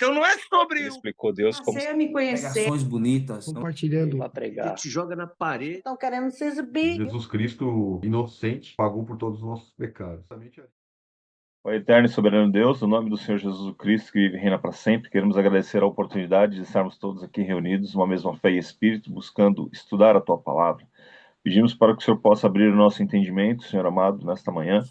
Então não é sobre Ele explicou Deus como Passei a me conhecer. Pregações bonitas. compartilhando. para pregar. te joga na parede. Estão querendo se exibir. Jesus Cristo, inocente, pagou por todos os nossos pecados. Ó eterno e soberano Deus, no nome do Senhor Jesus Cristo, que vive e reina para sempre, queremos agradecer a oportunidade de estarmos todos aqui reunidos, uma mesma fé e espírito, buscando estudar a Tua palavra. Pedimos para que o Senhor possa abrir o nosso entendimento, Senhor amado, nesta manhã,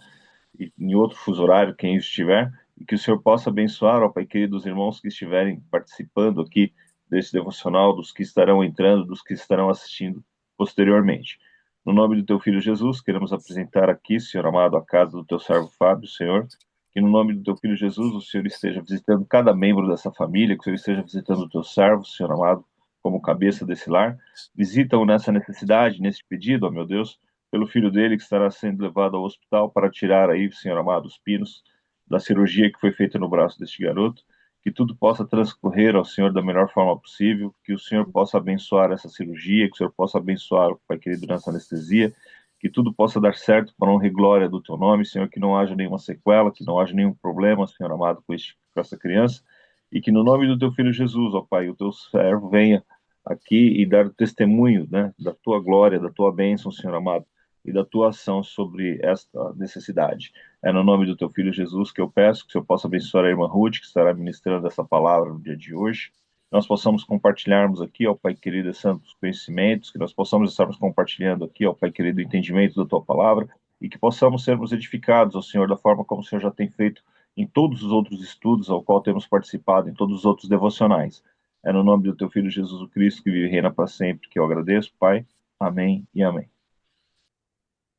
e em outro fuso horário, quem estiver, e que o Senhor possa abençoar, ó Pai querido, os irmãos que estiverem participando aqui desse devocional, dos que estarão entrando, dos que estarão assistindo posteriormente. No nome do Teu Filho Jesus, queremos apresentar aqui, Senhor amado, a casa do Teu servo Fábio, Senhor, que no nome do Teu Filho Jesus, o Senhor esteja visitando cada membro dessa família, que o Senhor esteja visitando o Teu servo, Senhor amado, como cabeça desse lar. Visita-o nessa necessidade, nesse pedido, ó meu Deus, pelo filho dele que estará sendo levado ao hospital para tirar aí, Senhor amado, os pinos da cirurgia que foi feita no braço deste garoto, que tudo possa transcorrer ao Senhor da melhor forma possível, que o Senhor possa abençoar essa cirurgia, que o Senhor possa abençoar o Pai querido nessa anestesia, que tudo possa dar certo para a honra e glória do Teu nome, Senhor, que não haja nenhuma sequela, que não haja nenhum problema, Senhor amado, com essa criança, e que no nome do Teu Filho Jesus, ó Pai, o Teu servo venha aqui e dar testemunho, né, da Tua glória, da Tua bênção, Senhor amado, e da Tua ação sobre esta necessidade. É no nome do Teu Filho Jesus que eu peço que o Senhor possa abençoar a irmã Ruth, que estará ministrando essa palavra no dia de hoje. Nós possamos compartilharmos aqui, ó Pai querido, santos conhecimentos, que nós possamos estarmos compartilhando aqui, ó Pai querido, o entendimento da Tua palavra, e que possamos sermos edificados, ó Senhor, da forma como o Senhor já tem feito em todos os outros estudos ao qual temos participado, em todos os outros devocionais. É no nome do Teu Filho Jesus Cristo, que vive e reina para sempre, que eu agradeço, Pai. Amém e amém.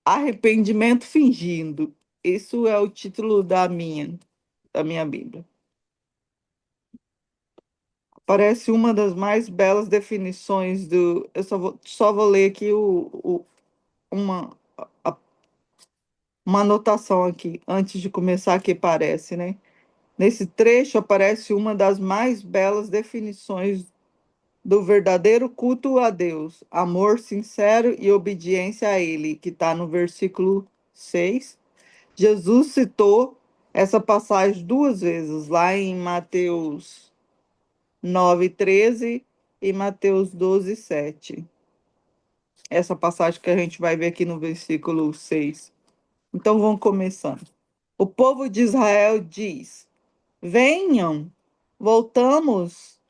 Arrependimento fingindo. Isso é o título da minha Bíblia. Parece uma das mais belas definições do. Eu só vou ler aqui uma, uma anotação aqui, antes de começar, que parece, né? Nesse trecho aparece uma das mais belas definições do verdadeiro culto a Deus, amor sincero e obediência a Ele, que está no versículo 6. Jesus citou essa passagem duas vezes, lá em Mateus 9:13 e Mateus 12:7. Essa passagem que a gente vai ver aqui no versículo 6. Então vamos começando. O povo de Israel diz: venham, voltamos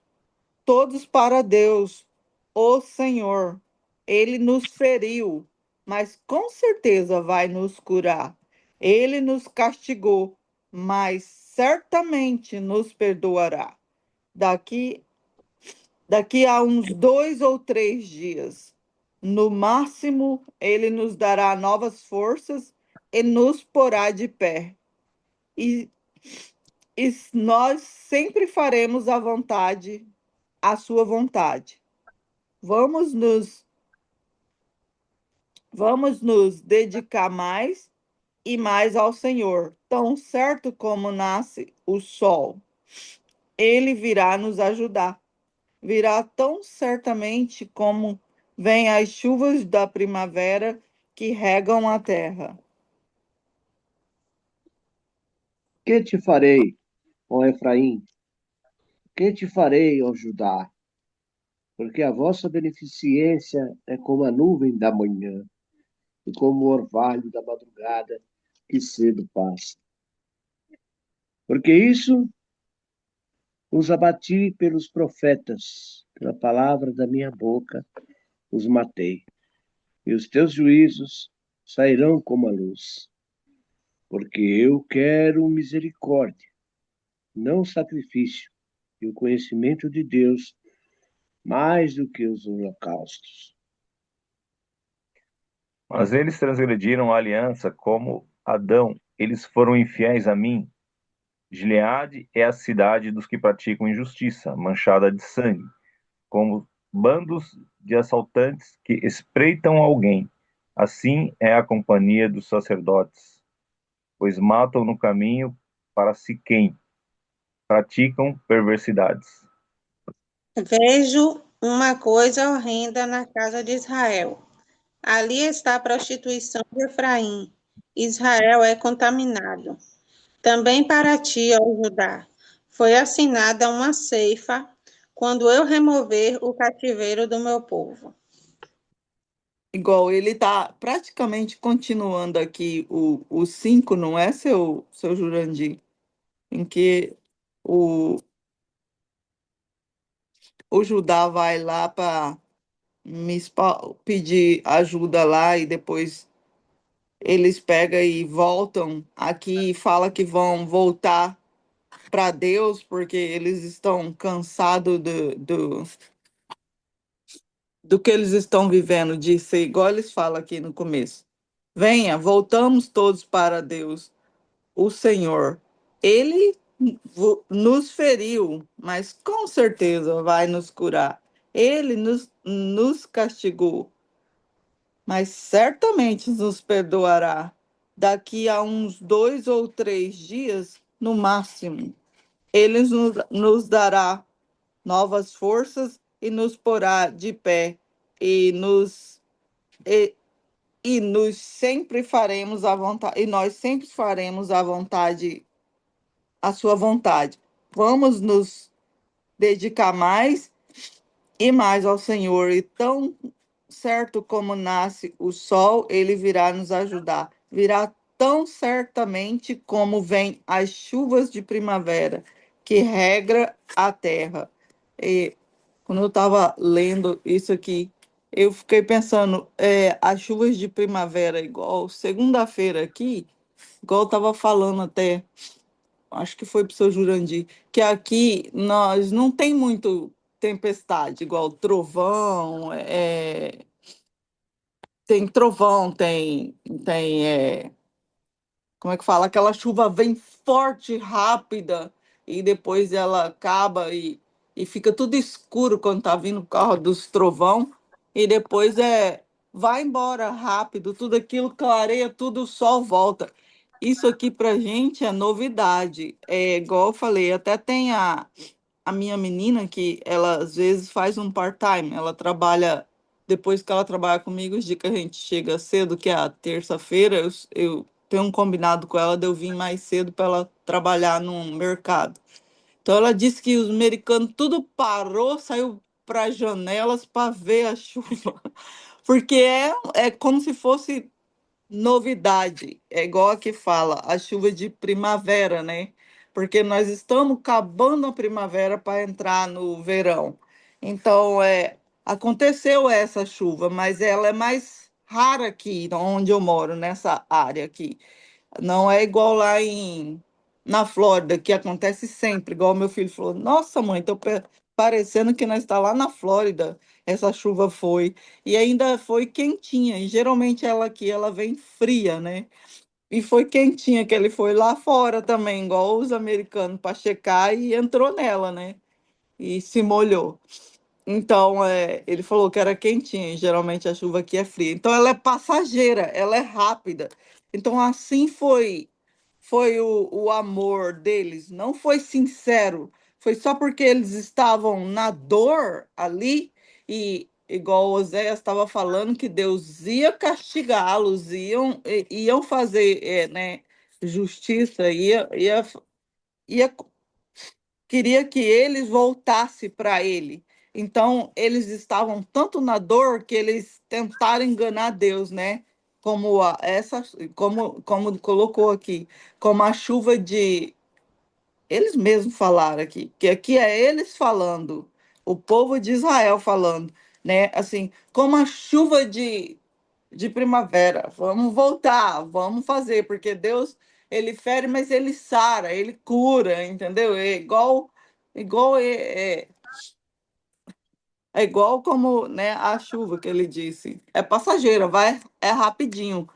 todos para Deus, o Senhor. Ele nos feriu, mas com certeza vai nos curar. Ele nos castigou, mas certamente nos perdoará. Daqui a uns 2 ou 3 dias, no máximo, ele nos dará novas forças e nos porá de pé. E nós sempre faremos a sua vontade. Vamos nos dedicar mais e mais ao Senhor, tão certo como nasce o sol. Ele virá nos ajudar. Virá tão certamente como vêm as chuvas da primavera que regam a terra. Que te farei, ó Efraim? Que te farei, ó Judá? Porque a vossa beneficência é como a nuvem da manhã e como o orvalho da madrugada que cedo passa. Porque isso os abati pelos profetas, pela palavra da minha boca os matei. E os teus juízos sairão como a luz. Porque eu quero misericórdia, não sacrifício, e o conhecimento de Deus mais do que os holocaustos. Mas eles transgrediram a aliança como Adão. Eles foram infiéis a mim. Gileade é a cidade dos que praticam injustiça, manchada de sangue, como bandos de assaltantes que espreitam alguém. Assim é a companhia dos sacerdotes, pois matam no caminho para Siquém, praticam perversidades. Vejo uma coisa horrenda na casa de Israel. Ali está a prostituição de Efraim. Israel é contaminado. Também para ti, ó Judá, foi assinada uma ceifa quando eu remover o cativeiro do meu povo. Igual ele está praticamente continuando aqui o 5, não é, seu Jurandir? Em que o, o Judá vai lá para pedir ajuda lá e depois eles pegam e voltam aqui e fala que vão voltar para Deus porque eles estão cansados do que eles estão vivendo, de ser igual eles falam aqui no começo. Venha, voltamos todos para Deus, o Senhor. Ele nos feriu, mas com certeza vai nos curar. Ele nos castigou, mas certamente nos perdoará. Daqui a uns 2 ou 3 dias, no máximo, ele nos dará novas forças e nos porá de pé e e, e nos sempre faremos a vontade, e nós sempre faremos a sua vontade. Vamos nos dedicar mais e mais ao Senhor, e tão certo como nasce o sol, ele virá nos ajudar. Virá tão certamente como vem as chuvas de primavera, que regra a terra. E quando eu estava lendo isso aqui, eu fiquei pensando, as chuvas de primavera, igual segunda-feira aqui, igual eu estava falando até, acho que foi para o seu Jurandir, que aqui nós não tem muito tempestade, igual trovão, tem trovão, como é que fala? Aquela chuva vem forte, rápida, e depois ela acaba e fica tudo escuro quando tá vindo o carro dos trovão, e depois vai embora rápido, tudo aquilo clareia, tudo o sol volta. Isso aqui pra gente é novidade. É igual eu falei, até tem a minha menina que ela às vezes faz um part-time, ela trabalha depois que ela trabalha comigo, os dias que a gente chega cedo, que é a terça-feira, eu tenho um combinado com ela de eu vir mais cedo para ela trabalhar no mercado. Então ela disse que os americanos tudo parou, saiu para as janelas para ver a chuva, porque é como se fosse novidade, é igual a que fala, a chuva de primavera, né? Porque nós estamos acabando a primavera para entrar no verão. Então, aconteceu essa chuva, mas ela é mais rara aqui, onde eu moro, nessa área aqui. Não é igual lá na Flórida, que acontece sempre, igual meu filho falou. Nossa, mãe, tô parecendo que nós está lá na Flórida. Essa chuva foi. E ainda foi quentinha. E geralmente ela aqui, ela vem fria, né? E foi quentinha, que ele foi lá fora também, igual os americanos, para checar e entrou nela, né? E se molhou. Então, ele falou que era quentinha, e geralmente a chuva aqui é fria. Então, ela é passageira, ela é rápida. Então, assim foi o amor deles, não foi sincero, foi só porque eles estavam na dor ali, e igual Oséias estava falando, que Deus ia castigá-los, iam fazer, né, justiça, ia queria que eles voltassem para ele. Então, eles estavam tanto na dor que eles tentaram enganar Deus, né? Como colocou aqui, como a chuva de. Eles mesmos falaram aqui, que aqui é eles falando, o povo de Israel falando, né? Assim, como a chuva de primavera. Vamos voltar, vamos fazer, porque Deus, ele fere, mas ele sara, ele cura, entendeu? Igual é igual como, né, a chuva que ele disse. É passageira, vai, é rapidinho.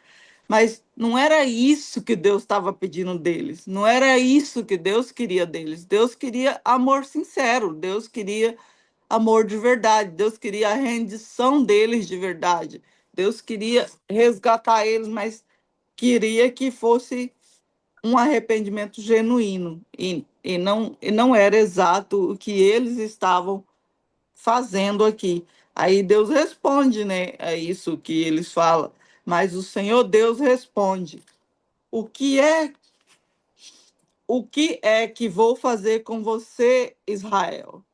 Mas não era isso que Deus estava pedindo deles. Não era isso que Deus queria deles. Deus queria amor sincero. Deus queria amor de verdade. Deus queria a rendição deles de verdade. Deus queria resgatar eles, mas queria que fosse um arrependimento genuíno. E não era exato o que eles estavam fazendo aqui. Aí Deus responde, né? É isso que eles falam. Mas o Senhor Deus responde: o que é o que é que vou fazer com você, Israel?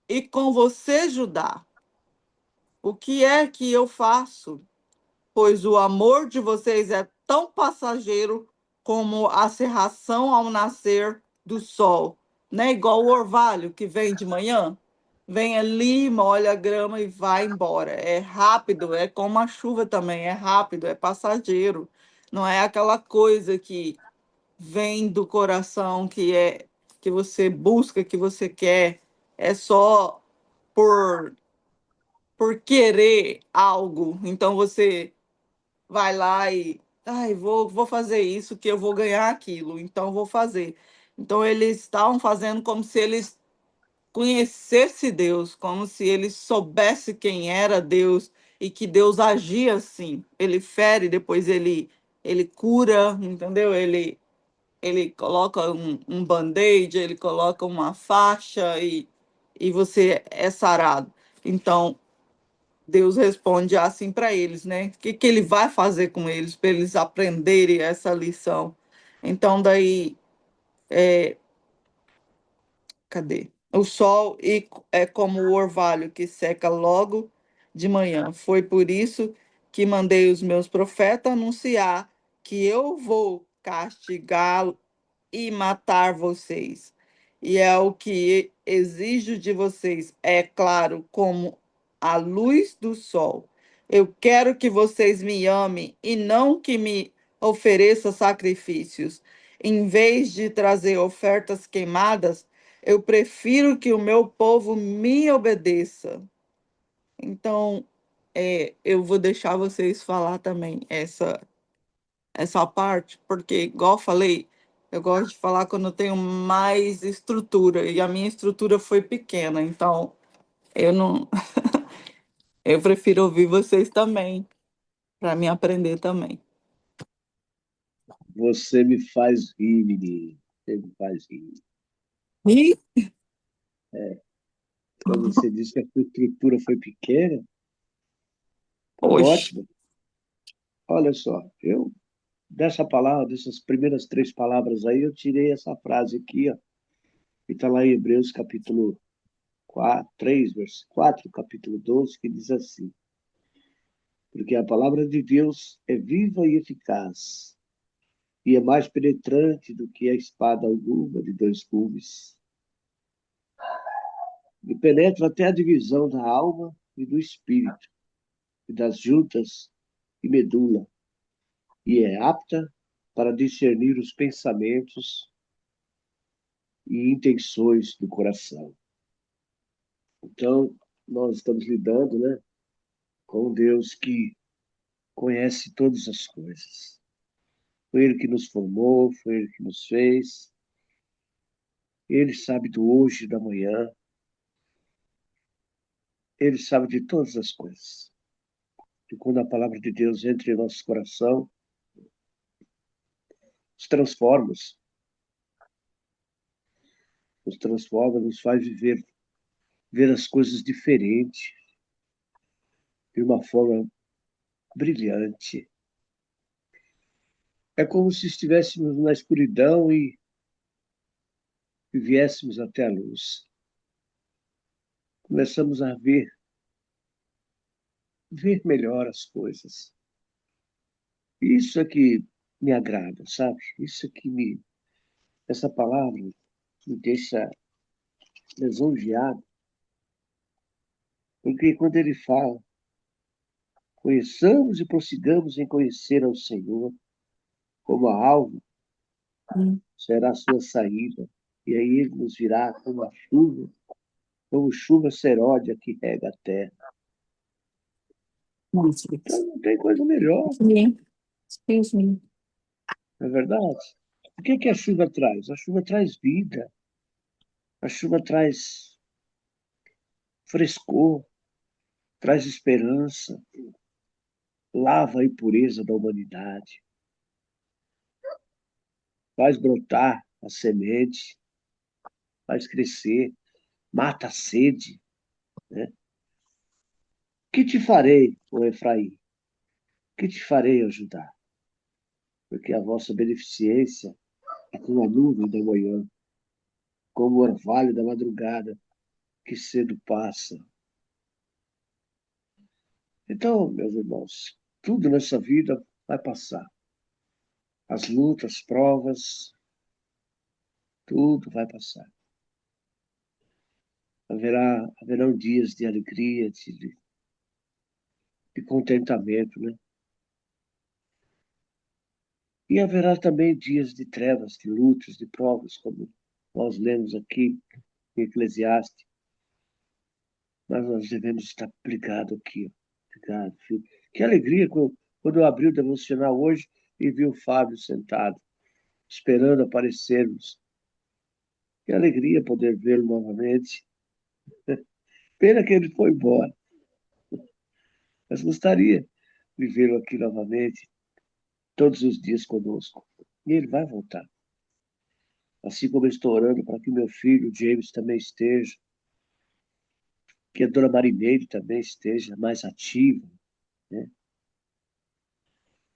E com você, Judá? O que é que eu faço? Pois o amor de vocês é tão passageiro como a cerração ao nascer do sol. Não é igual o orvalho que vem de manhã, vem ali, molha a grama e vai embora. É rápido, é como a chuva também, é rápido, é passageiro. Não é aquela coisa que vem do coração, que você busca, que você quer. É só por, por querer algo. Então você vai lá e, ai, vou fazer isso que eu vou ganhar aquilo, então vou fazer. Então eles estavam fazendo como se eles conhecessem Deus, como se eles soubessem quem era Deus e que Deus agia assim. Ele fere, depois ele cura, entendeu? Ele coloca um band-aid, ele coloca uma faixa e você é sarado. Então, Deus responde assim para eles, né? O que ele vai fazer com eles para eles aprenderem essa lição? Então, daí, cadê? O sol é como o orvalho que seca logo de manhã. Foi por isso que mandei os meus profetas anunciar que eu vou castigá-lo e matar vocês. E é o que exijo de vocês, é claro, como a luz do sol. Eu quero que vocês me amem e não que me ofereçam sacrifícios. Em vez de trazer ofertas queimadas, eu prefiro que o meu povo me obedeça. Então, eu vou deixar vocês falar também essa parte, porque, igual eu falei, eu gosto de falar quando eu tenho mais estrutura, e a minha estrutura foi pequena, então eu não, eu prefiro ouvir vocês também, para me aprender também. Você me faz rir, menino. Você me faz rir. E, Quando você disse que a sua estrutura foi pequena, foi oxe, ótimo. Olha só, eu, dessa palavra, dessas primeiras três palavras aí, eu tirei essa frase aqui, ó, que está lá em Hebreus capítulo 4, 3, verso 4, capítulo 12, que diz assim: porque a palavra de Deus é viva e eficaz, e é mais penetrante do que a espada alguma de dois gumes, e penetra até a divisão da alma e do espírito, e das juntas e medula, e é apta para discernir os pensamentos e intenções do coração. Então, nós estamos lidando, né, com um Deus que conhece todas as coisas. Foi Ele que nos formou, foi Ele que nos fez. Ele sabe do hoje e da manhã. Ele sabe de todas as coisas. E quando a palavra de Deus entra em nosso coração, nos nos transforma, nos faz ver as coisas diferente, de uma forma brilhante. É como se estivéssemos na escuridão e viéssemos até a luz. Começamos a ver melhor as coisas. Isso é que me agrada, sabe? Isso é que essa palavra me deixa lisonjeado, porque quando ele fala, conheçamos e prossigamos em conhecer ao Senhor, como a alva será a sua saída, e aí ele nos virá como chuva seródia que rega a terra. Então não tem coisa melhor, Excuse me. não é verdade? O que que a chuva traz? A chuva traz vida, a chuva traz frescor, traz esperança, lava a impureza da humanidade, faz brotar a semente, faz crescer, mata a sede, né? Que te farei, ó Efraim? Que te farei, ó Judá? Porque a vossa beneficência é como a nuvem da manhã, como o orvalho da madrugada que cedo passa. Então, meus irmãos, tudo nessa vida vai passar. As lutas, provas, tudo vai passar. Haverão dias de alegria, de contentamento, né? E haverá também dias de trevas, de lutas, de provas, como nós lemos aqui em Eclesiastes. Mas nós devemos estar ligados aqui, ó. Ligado, filho. Que alegria quando eu abri o devocional hoje e vi o Fábio sentado, esperando aparecermos. Que alegria poder vê-lo novamente. Pena que ele foi embora, mas gostaria de vê-lo aqui novamente, todos os dias conosco. E ele vai voltar. Assim como eu estou orando para que meu filho, James, também esteja, que a dona Marineide também esteja mais ativa, né?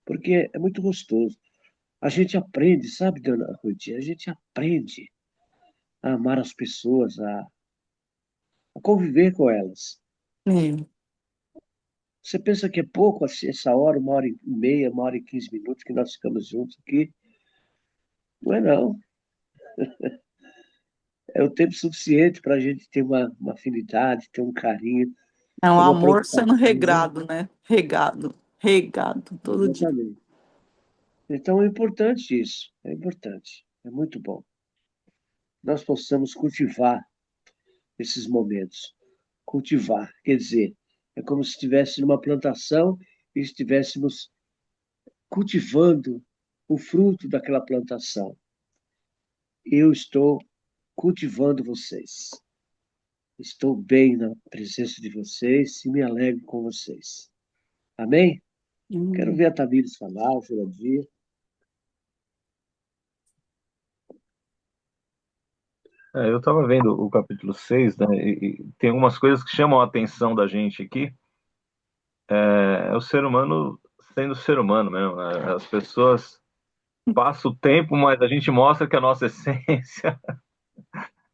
Porque é muito gostoso. A gente aprende, sabe, dona Ruth? A gente aprende a amar as pessoas, a conviver com elas. É. Você pensa que é pouco assim, essa hora, 1h30, 1h15 que nós ficamos juntos aqui? Não é não. É o tempo suficiente para a gente ter uma afinidade, ter um carinho, É um ter uma amor sendo preocupação, né? regado, né? Regado, regado todo dia. Exatamente. Então é importante isso, é importante, é muito bom. Nós possamos cultivar esses momentos. Cultivar, quer dizer, é como se estivesse numa plantação e estivéssemos cultivando o fruto daquela plantação. Eu estou cultivando vocês. Estou bem na presença de vocês e me alegro com vocês. Amém? Quero ver a Tamires falar, o Jurandir. Eu estava vendo o capítulo 6, né, e tem algumas coisas que chamam a atenção da gente aqui. É o ser humano sendo ser humano mesmo, né? As pessoas passam o tempo, mas a gente mostra que a nossa essência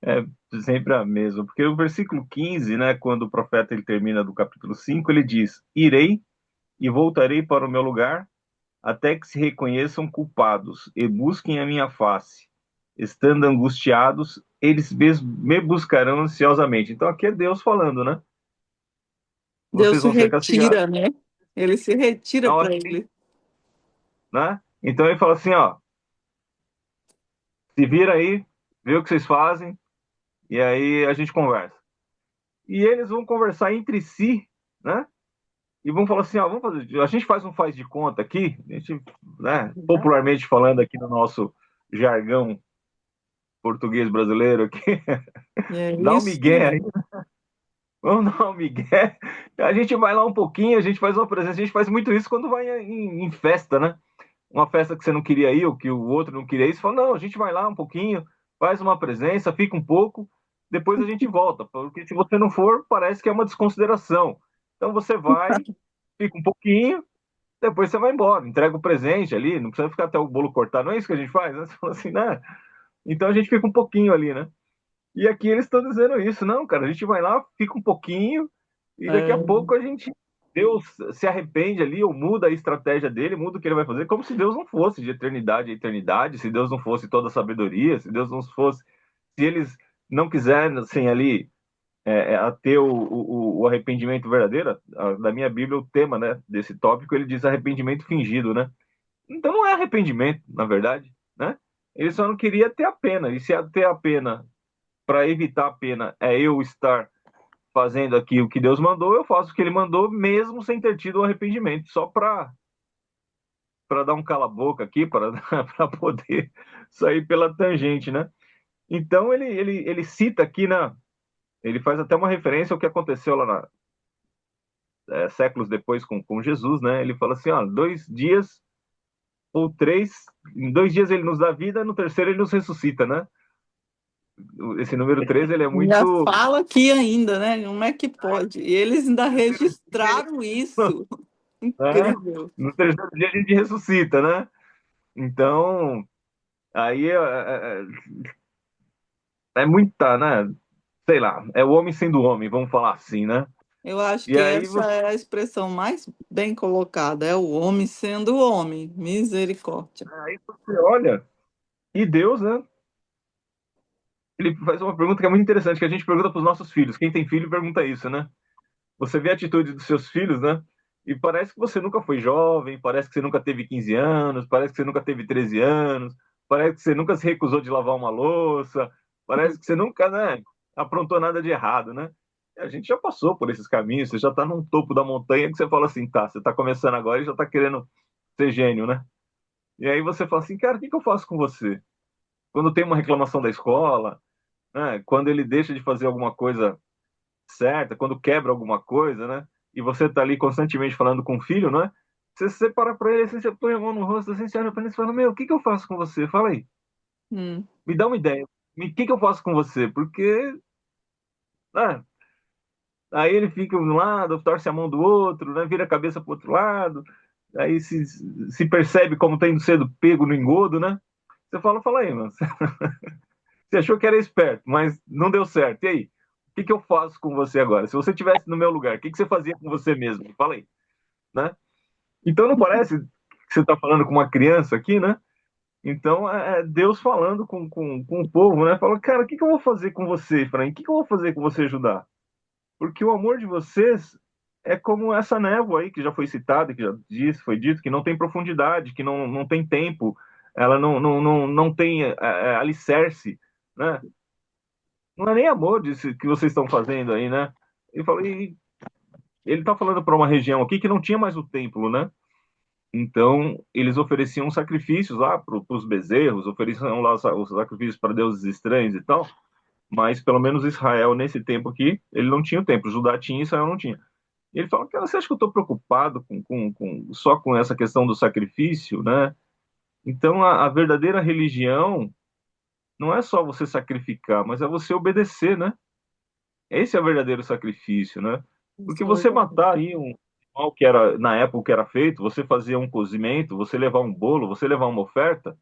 é sempre a mesma. Porque o versículo 15, né, quando o profeta ele termina do capítulo 5, ele diz: Irei e voltarei para o meu lugar, até que se reconheçam culpados e busquem a minha face. Estando angustiados, eles me buscarão ansiosamente. Então aqui é Deus falando, né? Deus Vocês se vão ser castigados, retira, né? Ele se retira na para hora ele. né? Então ele fala assim, ó, se vira aí, vê o que vocês fazem, e aí a gente conversa. E eles vão conversar entre si, né? E vão falar assim, ó, vamos fazer, a gente faz um faz de conta aqui, a gente, né, popularmente falando aqui no nosso jargão português brasileiro aqui, É dá um isso migué aí, mesmo. vamos dar um migué. A gente vai lá um pouquinho, a gente faz uma presença, a gente faz muito isso quando vai em festa, né? Uma festa que você não queria ir, ou que o outro não queria ir, você fala, não, a gente vai lá um pouquinho, faz uma presença, fica um pouco, depois a gente volta, porque se você não for, parece que é uma desconsideração. Então você vai, fica um pouquinho, depois você vai embora, entrega o presente ali, não precisa ficar até o bolo cortar, não é isso que a gente faz, né? Você fala assim, né? Então a gente fica um pouquinho ali, né? E aqui eles estão dizendo isso, não, cara, a gente vai lá, fica um pouquinho, e daqui a É, pouco a gente, Deus se arrepende ali, ou muda a estratégia dele, muda o que ele vai fazer, como se Deus não fosse de eternidade a eternidade, se Deus não fosse toda a sabedoria, se Deus não fosse, se eles não quisessem ali ter o arrependimento verdadeiro, da minha Bíblia, o tema, né, desse tópico, ele diz arrependimento fingido, né? Então não é arrependimento, na verdade, né? Ele só não queria ter a pena, e se ter a pena para evitar a pena é eu estar fazendo aqui o que Deus mandou, eu faço o que ele mandou, mesmo sem ter tido o arrependimento, só para dar um cala-boca aqui, para poder sair pela tangente, né? Então ele cita aqui, ele faz até uma referência ao que aconteceu lá séculos depois com Jesus, né? Ele fala assim, ó, 2 dias ou 3, em 2 dias ele nos dá vida, no terceiro ele nos ressuscita, né? Esse número 3 ele é ainda muito... fala aqui ainda, né? Como é que pode? E eles ainda registraram isso. Né? Incrível. No terceiro dia a gente ressuscita, né? Então, Aí é muita, né? Sei lá, é o homem sendo homem, vamos falar assim, né? Eu acho E que aí essa você, é a expressão mais bem colocada, é o homem sendo homem. Misericórdia. aí você olha, e Deus, né? Ele faz uma pergunta que é muito interessante, que a gente pergunta para os nossos filhos. Quem tem filho pergunta isso, né? Você vê a atitude dos seus filhos, né? E parece que você nunca foi jovem, parece que você nunca teve 15 anos, parece que você nunca teve 13 anos, parece que você nunca se recusou de lavar uma louça, parece que você nunca, né, aprontou nada de errado, né? E a gente já passou por esses caminhos, você já está num topo da montanha que você fala assim, tá, você está começando agora e já está querendo ser gênio, né? E aí você fala assim, cara, o que que eu faço com você? Quando tem uma reclamação da escola, né? Quando ele deixa de fazer alguma coisa certa, quando quebra alguma coisa, né? E você tá ali constantemente falando com o filho, né? Você para pra ele, assim, você põe a mão no rosto, assim, você olha pra ele e fala, meu, o que que eu faço com você? Fala aí, Hum. me dá uma ideia. O que que eu faço com você? Porque, ah, aí ele fica de um lado, torce a mão do outro, né? Vira a cabeça pro outro lado, aí se percebe como tendo sido pego no engodo, né? Você fala aí, mano. Você achou que era esperto, mas não deu certo. E aí? O que que eu faço com você agora? Se você estivesse no meu lugar, o que que você fazia com você mesmo? Fala aí, né? Então não parece que você está falando com uma criança aqui, né? Então é Deus falando com o povo, né? Fala, cara, o que que eu vou fazer com você, Efraim? O que que eu vou fazer com você ajudar? Porque o amor de vocês é como essa névoa aí que já foi citada, que já disse, foi dito, que não tem profundidade, que não tem tempo, ela não tem alicerce, né? Não é nem amor disso que vocês estão fazendo aí, né? Ele fala, e ele está falando para uma região aqui que não tinha mais o templo, né? Então, eles ofereciam sacrifícios lá para os bezerros, ofereciam lá os sacrifícios para deuses estranhos e tal, mas pelo menos Israel, nesse tempo aqui, ele não tinha o templo. Judá tinha, Israel não tinha. E ele fala, cara, você acha que eu estou preocupado só com essa questão do sacrifício, né? Então, a verdadeira religião não é só você sacrificar, mas é você obedecer, né? Esse é o verdadeiro sacrifício, né? Porque Isso é você verdade. matar aí um animal que era, na época que era feito, você fazia um cozimento, você levar um bolo, você levar uma oferta,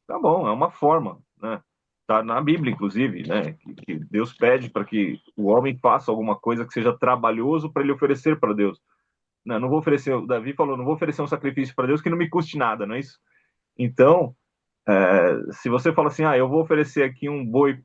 tá bom, é uma forma, né? Tá na Bíblia, inclusive, né? Que Deus pede para que o homem faça alguma coisa que seja trabalhoso para ele oferecer para Deus. Não vou oferecer, o Davi falou, não vou oferecer um sacrifício para Deus que não me custe nada, não é isso? Então, se você fala assim, eu vou oferecer aqui um boi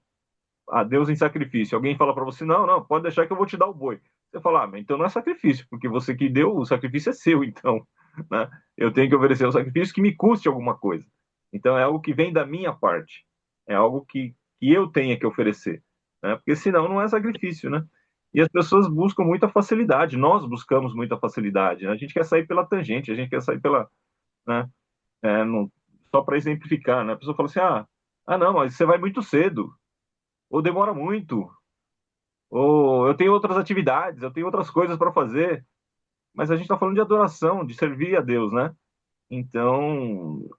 a Deus em sacrifício. Alguém fala para você, não, pode deixar que eu vou te dar o boi. Você fala, mas então não é sacrifício, porque você que deu, o sacrifício é seu, então, né? Eu tenho que oferecer um sacrifício que me custe alguma coisa. Então é algo que vem da minha parte, é algo que eu tenha que oferecer, né? Porque senão não é sacrifício, né? E as pessoas buscam muita facilidade, nós buscamos muita facilidade, né? A gente quer sair pela tangente, a gente quer sair pela, né? Só para exemplificar, né? A pessoa fala assim, não, mas você vai muito cedo, ou demora muito, ou eu tenho outras atividades, eu tenho outras coisas para fazer, mas a gente está falando de adoração, de servir a Deus, né? Então,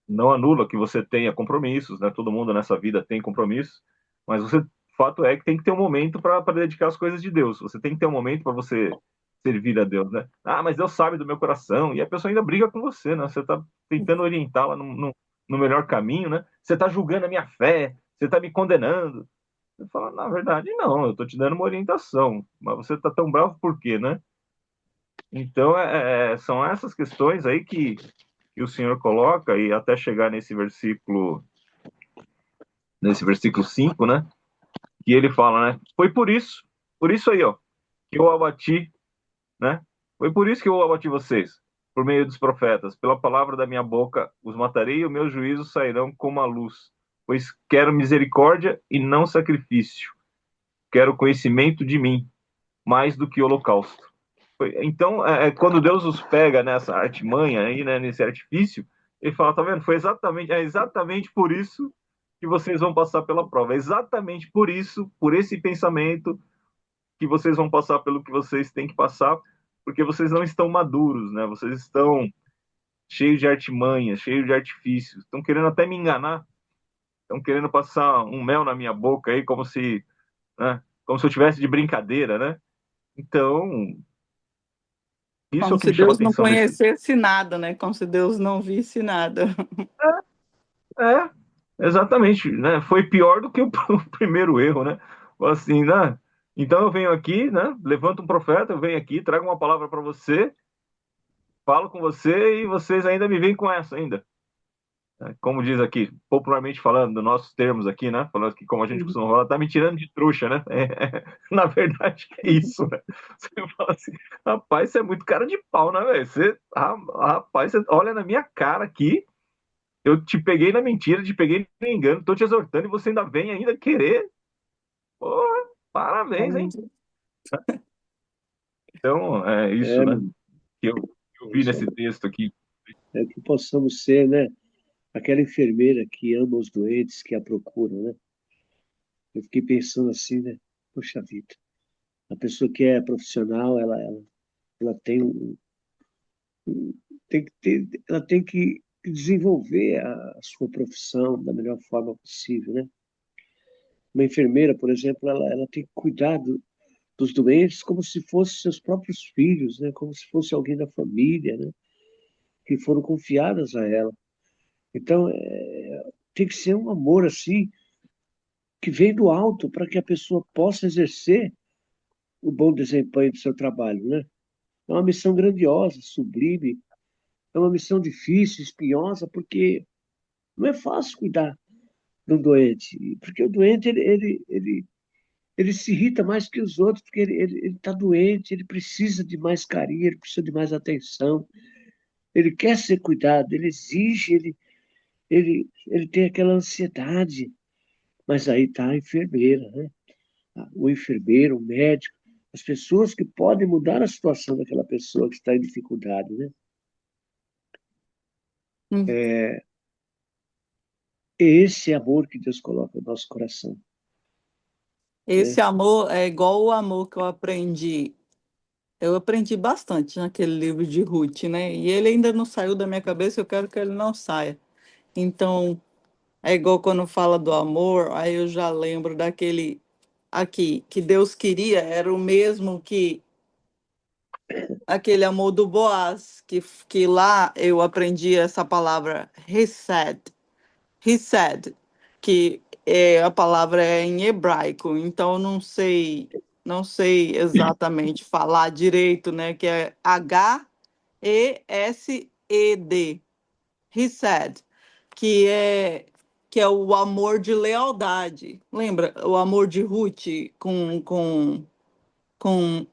não anula que você tenha compromissos, né? Todo mundo nessa vida tem compromissos, mas o fato é que tem que ter um momento para dedicar as coisas de Deus. Você tem que ter um momento para você servir a Deus, né? Mas Deus sabe do meu coração, e a pessoa ainda briga com você, né? Você está tentando orientá-la no melhor caminho, né? Você está julgando a minha fé, você está me condenando. Você fala, na verdade, não, eu tô te dando uma orientação, mas você tá tão bravo por quê, né? Então, são essas questões aí que o Senhor coloca, e até chegar nesse versículo 5, né? Que ele fala, né? Foi por isso aí, ó, que eu abati, né? Foi por isso que eu abati vocês, por meio dos profetas, pela palavra da minha boca os matarei, e os meus juízos sairão como a luz, pois quero misericórdia e não sacrifício, quero conhecimento de mim, mais do que holocausto. Então, quando Deus os pega nessa artimanha aí, né, nesse artifício, ele fala, tá vendo? É exatamente por isso que vocês vão passar pela prova. É exatamente por isso, por esse pensamento, que vocês vão passar pelo que vocês têm que passar, porque vocês não estão maduros, né? Vocês estão cheios de artimanhas, cheios de artifícios. Estão querendo até me enganar. Estão querendo passar um mel na minha boca aí, né, como se eu tivesse de brincadeira, né? Então, Isso é Como o que se me chama a Deus não atenção nesse. conhecesse nada, né? Como se Deus não visse nada. É, exatamente, né? Foi pior do que o, o primeiro erro, né? Assim, né? Então eu venho aqui, né? Levanto um profeta, eu venho aqui, trago uma palavra para você, falo com você e vocês ainda me vêm com essa ainda. Né? Como diz aqui, popularmente falando, nos nossos termos aqui, né? Falando aqui como a gente costuma falar, tá me tirando de trouxa, né? Na verdade é isso, né? Você fala assim, rapaz, você é muito cara de pau, né, velho? Você, rapaz, você olha na minha cara aqui. Eu te peguei na mentira, te peguei no engano, tô te exortando e você ainda vem ainda querer. Pô, parabéns, hein? Então, é isso, É, né? mano, Que eu é vi isso nesse aí. texto aqui. É que possamos ser, né? Aquela enfermeira que ama os doentes, que a procura, né? Eu fiquei pensando assim, né? Poxa vida, a pessoa que é profissional, ela tem tem que ter, ela tem que desenvolver a sua profissão da melhor forma possível, né? Uma enfermeira, por exemplo, ela tem que cuidar dos doentes como se fossem seus próprios filhos, né? Como se fosse alguém da família, né? Que foram confiadas a ela. Então, tem que ser um amor assim que vem do alto para que a pessoa possa exercer o bom desempenho do seu trabalho, né? É uma missão grandiosa, sublime, é uma missão difícil, espinhosa, porque não é fácil cuidar do doente, porque o doente ele se irrita mais que os outros, porque ele está doente, ele precisa de mais carinho, ele precisa de mais atenção, ele quer ser cuidado, ele exige, ele tem aquela ansiedade, mas aí está a enfermeira, né? O enfermeiro, o médico, as pessoas que podem mudar a situação daquela pessoa que está em dificuldade, né? Hum. É esse amor que Deus coloca no nosso coração, Esse né? amor é igual o amor que eu aprendi. Eu aprendi bastante naquele livro de Ruth, né? E ele ainda não saiu da minha cabeça, eu quero que ele não saia. Então, é igual quando fala do amor, aí eu já lembro daquele aqui, que Deus queria, era o mesmo que aquele amor do Boaz, que lá eu aprendi essa palavra he said, que a palavra é em hebraico, então não sei exatamente falar direito, né? Que é Hesed, he said, que é que é o amor de lealdade. Lembra o amor de Ruth com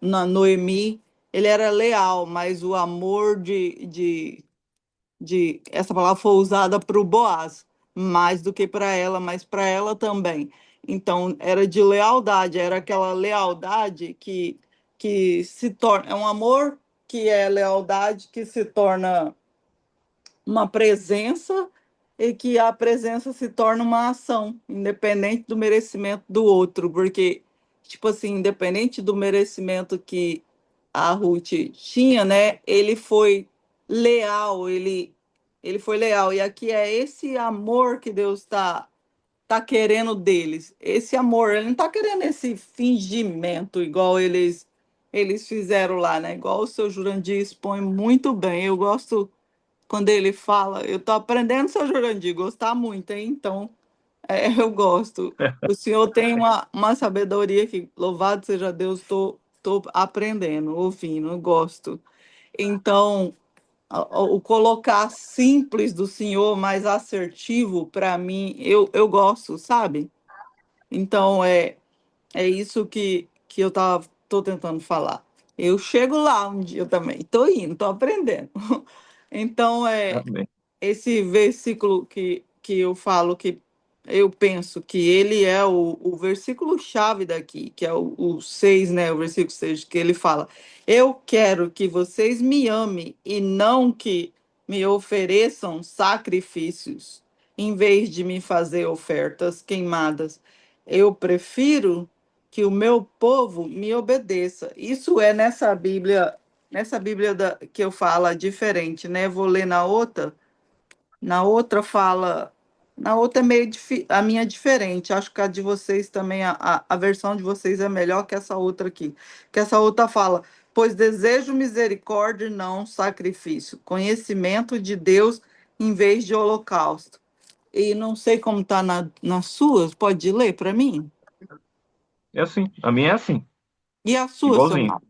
na Noemi? Ele era leal, mas o amor de essa palavra foi usada para o Boaz, mais do que para ela, mas para ela também. Então, era de lealdade, era aquela lealdade que se torna, é um amor que é lealdade que se torna uma presença e que a presença se torna uma ação, independente do merecimento do outro, porque, tipo assim, independente do merecimento que a Ruth tinha, né, ele foi leal, ele foi leal, e aqui é esse amor que Deus tá querendo deles, esse amor, ele não tá querendo esse fingimento igual eles fizeram lá, né? Igual o seu Jurandir expõe muito bem. Eu gosto quando ele fala, eu tô aprendendo, seu Jurandir, gostar muito, hein? Então, eu gosto. O senhor tem uma sabedoria que, louvado seja Deus, tô aprendendo, ouvindo, eu gosto. Então, o colocar simples do senhor, mais assertivo, para mim, eu gosto, sabe? Então, é isso que eu tô tentando falar. Eu chego lá um dia também, tô indo, tô aprendendo. Então, Amém. esse versículo que eu falo que eu penso que ele é o versículo chave daqui, que é o 6, né? O versículo 6, que ele fala: Eu quero que vocês me amem e não que me ofereçam sacrifícios, em vez de me fazer ofertas queimadas. Eu prefiro que o meu povo me obedeça. Isso é nessa Bíblia que eu falo diferente, né? Vou ler na outra. Na outra fala. Na outra é meio a minha é diferente. Acho que a de vocês também, a versão de vocês é melhor que essa outra aqui. Que essa outra fala: pois desejo misericórdia e não sacrifício, conhecimento de Deus em vez de holocausto. E não sei como está nas suas, pode ler para mim? É assim, a minha é assim, E a sua, seu igualzinho. Marcos?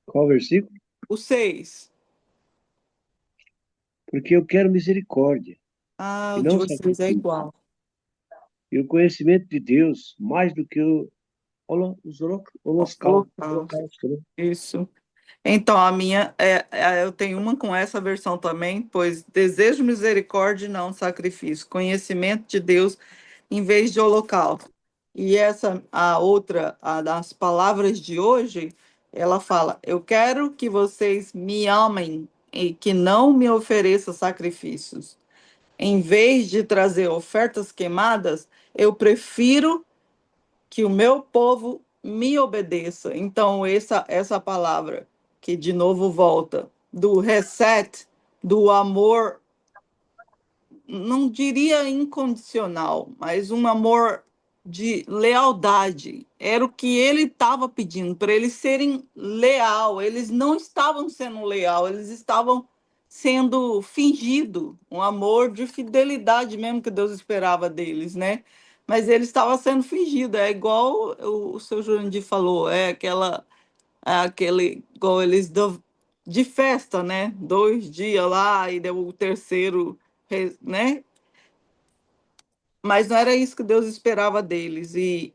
Qual versículo? O 6. Porque eu quero misericórdia Ah, e o de não vocês é sacrifício. igual. E o conhecimento de Deus mais do que os holocaustos. Holocausto. Isso. Então, a minha, eu tenho uma com essa versão também, pois desejo misericórdia e não sacrifício, conhecimento de Deus em vez de holocausto. E essa, a outra, a das palavras de hoje, ela fala: eu quero que vocês me amem e que não me ofereçam sacrifícios. Em vez de trazer ofertas queimadas, eu prefiro que o meu povo me obedeça. Então, essa palavra que de novo volta do reset, do amor, não diria incondicional, mas um amor de lealdade. Era o que ele estava pedindo, para eles serem leal. Eles não estavam sendo leal, eles estavam sendo fingido, um amor de fidelidade mesmo que Deus esperava deles, né? Mas ele estava sendo fingido, é igual o seu Jurandir falou, aquele, igual eles de festa, né? 2 dias lá e deu o terceiro, né? Mas não era isso que Deus esperava deles. E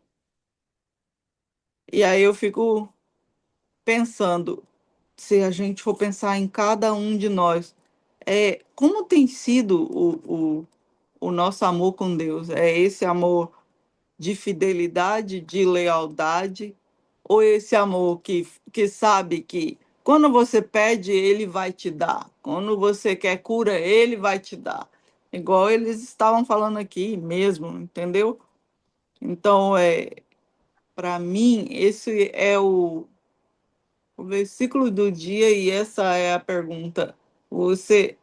aí eu fico pensando, se a gente for pensar em cada um de nós, como tem sido o nosso amor com Deus? É esse amor de fidelidade, de lealdade, ou esse amor que sabe que quando você pede, ele vai te dar. Quando você quer cura, ele vai te dar. Igual eles estavam falando aqui mesmo, entendeu? Então, para mim, esse é o versículo do dia e essa é a pergunta. Você,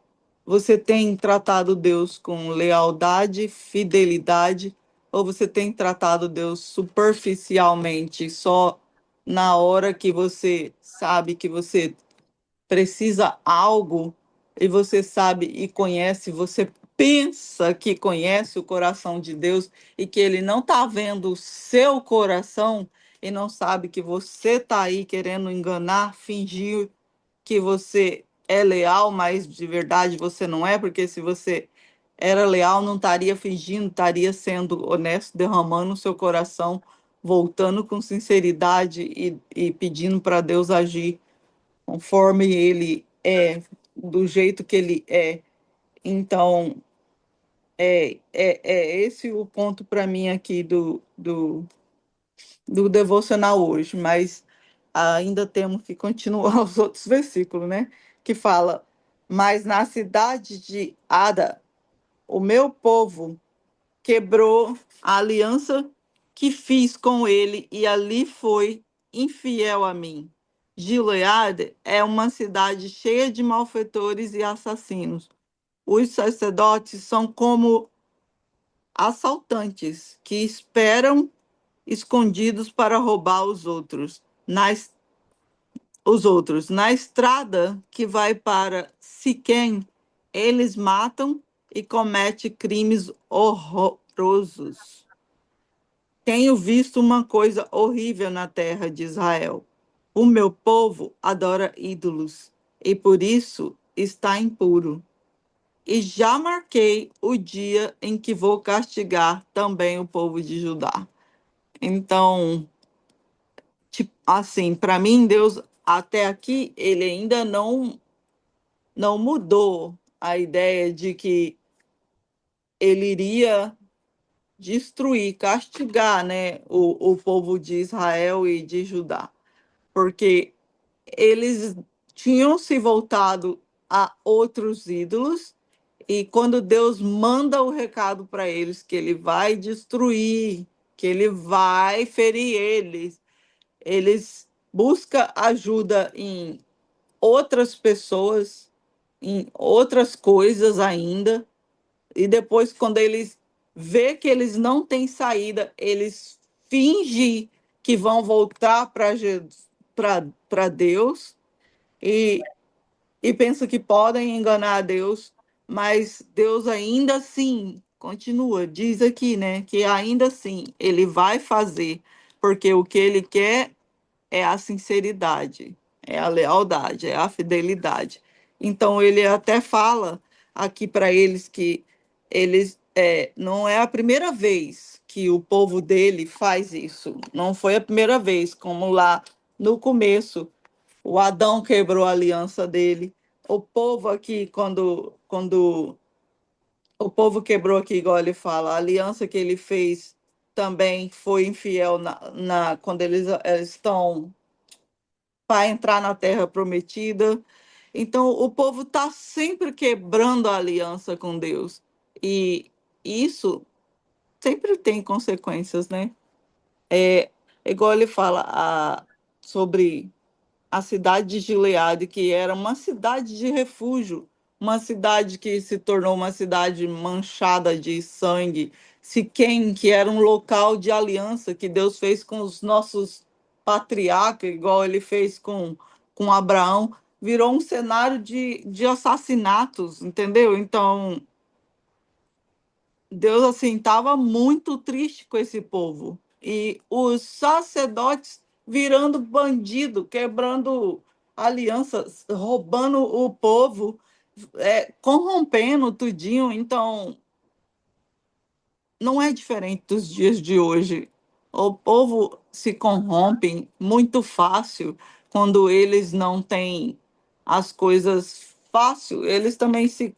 você tem tratado Deus com lealdade, fidelidade, ou você tem tratado Deus superficialmente, só na hora que você sabe que você precisa algo e você sabe e conhece, você pensa que conhece o coração de Deus e que ele não está vendo o seu coração e não sabe que você está aí querendo enganar, fingir que você é leal, mas de verdade você não é, porque se você era leal, não estaria fingindo, estaria sendo honesto, derramando o seu coração, voltando com sinceridade e pedindo para Deus agir conforme ele é, do jeito que ele é. Então, é esse o ponto para mim aqui do devocional hoje, mas ainda temos que continuar os outros versículos, né? Que fala: mas na cidade de Ada, o meu povo quebrou a aliança que fiz com ele e ali foi infiel a mim. Gileade é uma cidade cheia de malfeitores e assassinos. Os sacerdotes são como assaltantes que esperam escondidos para roubar os outros. Na estrada que vai para Siquém, eles matam e cometem crimes horrorosos. Tenho visto uma coisa horrível na terra de Israel. O meu povo adora ídolos e por isso está impuro. E já marquei o dia em que vou castigar também o povo de Judá. Então, tipo, assim, para mim, Deus, até aqui, ele ainda não mudou a ideia de que ele iria destruir, castigar, né, o povo de Israel e de Judá, porque eles tinham se voltado a outros ídolos, e quando Deus manda o recado para eles que ele vai destruir, que ele vai ferir eles, eles buscam ajuda em outras pessoas, em outras coisas ainda, e depois, quando eles vê que eles não têm saída, eles fingem que vão voltar para Deus e pensam que podem enganar a Deus, mas Deus ainda assim continua, diz aqui, né, que ainda assim ele vai fazer, porque o que ele quer é a sinceridade, é a lealdade, é a fidelidade. Então ele até fala aqui para eles que eles não é a primeira vez que o povo dele faz isso. Não foi a primeira vez, como lá no começo, o Adão quebrou a aliança dele. O povo aqui, quando o povo quebrou aqui, igual ele fala, a aliança que ele fez também foi infiel quando eles estão para entrar na terra prometida. Então, o povo está sempre quebrando a aliança com Deus. E isso sempre tem consequências, né? É igual ele fala sobre a cidade de Gileade, que era uma cidade de refúgio, uma cidade que se tornou uma cidade manchada de sangue. Siquém, que era um local de aliança que Deus fez com os nossos patriarcas, igual ele fez com Abraão, virou um cenário de assassinatos, entendeu? Então, Deus assim estava muito triste com esse povo. E os sacerdotes virando bandido, quebrando alianças, roubando o povo, corrompendo tudinho. Então, não é diferente dos dias de hoje. O povo se corrompe muito fácil quando eles não têm as coisas fácil, eles também se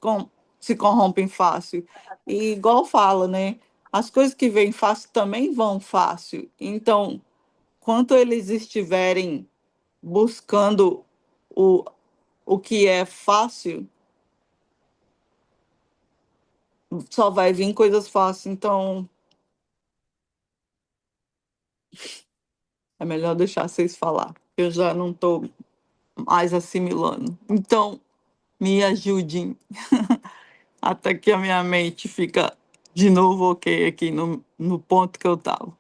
corrompem fácil. E igual fala, né? As coisas que vêm fácil também vão fácil. Então, quanto eles estiverem buscando o, o que é fácil, só vai vir coisas fáceis. Então, é melhor deixar vocês falar. Eu já não estou mais assimilando. Então, me ajudem até que a minha mente fica de novo ok aqui no ponto que eu estava.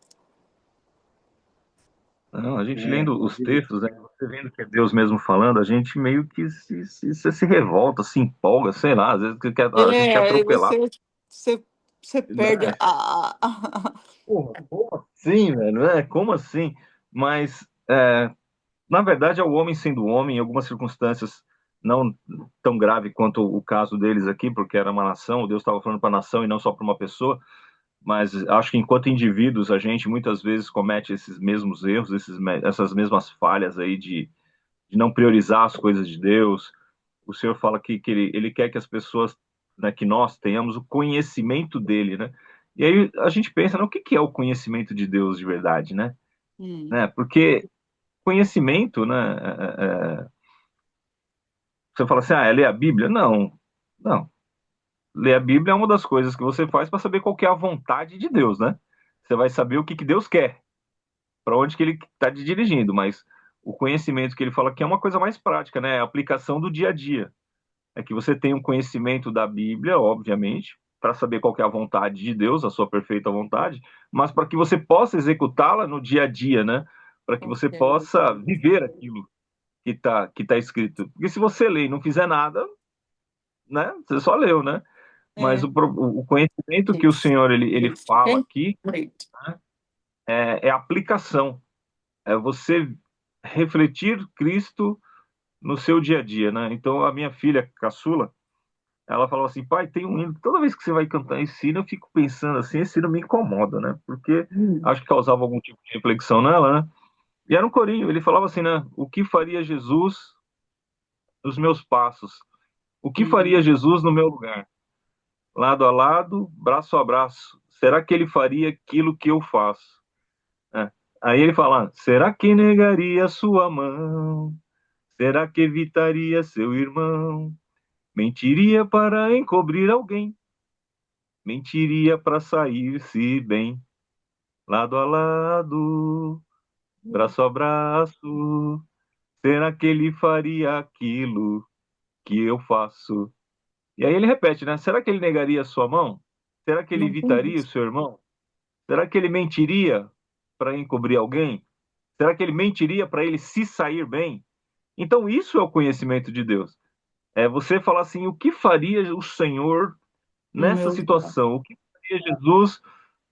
Não, a gente É, lendo os textos, né, você vendo que é Deus mesmo falando, a gente meio que se revolta, se empolga, sei lá, às vezes a gente quer Aí atropelar. você perde Né? Porra, como assim, velho? Como assim? Mas, na verdade, é o homem sendo homem, em algumas circunstâncias não tão grave quanto o caso deles aqui, porque era uma nação, Deus estava falando para a nação e não só para uma pessoa, mas acho que enquanto indivíduos a gente muitas vezes comete esses mesmos erros, essas mesmas falhas aí de não priorizar as coisas de Deus. O Senhor fala que ele quer que as pessoas, né, que nós tenhamos o conhecimento dele, né? E aí a gente pensa, né, o que é o conhecimento de Deus de verdade, né? Hum, Né? Porque conhecimento, né? Você fala assim, é ler a Bíblia? Não, não. Ler a Bíblia é uma das coisas que você faz para saber qual que é a vontade de Deus, né? Você vai saber o que Deus quer, para onde que ele está te dirigindo, mas o conhecimento que ele fala aqui é uma coisa mais prática, né? É a aplicação do dia a dia. É que você tem um conhecimento da Bíblia, obviamente, para saber qual que é a vontade de Deus, a sua perfeita vontade, mas para que você possa executá-la no dia a dia, né? Para que você ok. possa viver aquilo que tá escrito. Porque se você ler e não fizer nada, né? Você só leu, né? Mas É, o conhecimento que o isso. Senhor ele fala aqui Perfeito. é aplicação, é você refletir Cristo no seu dia a dia, né? Então a minha filha caçula, ela falou assim, pai, tem um hino, toda vez que você vai cantar esse hino, eu fico pensando assim, esse hino me incomoda, né? Porque Hum, acho que causava algum tipo de reflexão nela, né? E era um corinho, ele falava assim, né? O que faria Jesus nos meus passos? O que faria hum, Jesus no meu lugar? Lado a lado, braço a braço. Será que ele faria aquilo que eu faço? É. Aí ele fala, será que negaria sua mão? Será que evitaria seu irmão? Mentiria para encobrir alguém? Mentiria para sair-se bem, lado a lado, braço a braço. Será que ele faria aquilo que eu faço? E aí ele repete, né? Será que ele negaria a sua mão? Será que ele não evitaria o conheço. seu irmão? Será que ele mentiria para encobrir alguém? Será que ele mentiria para ele se sair bem? Então, isso é o conhecimento de Deus. É você falar assim: o que faria o Senhor No nessa meu lugar. situação? O que faria Jesus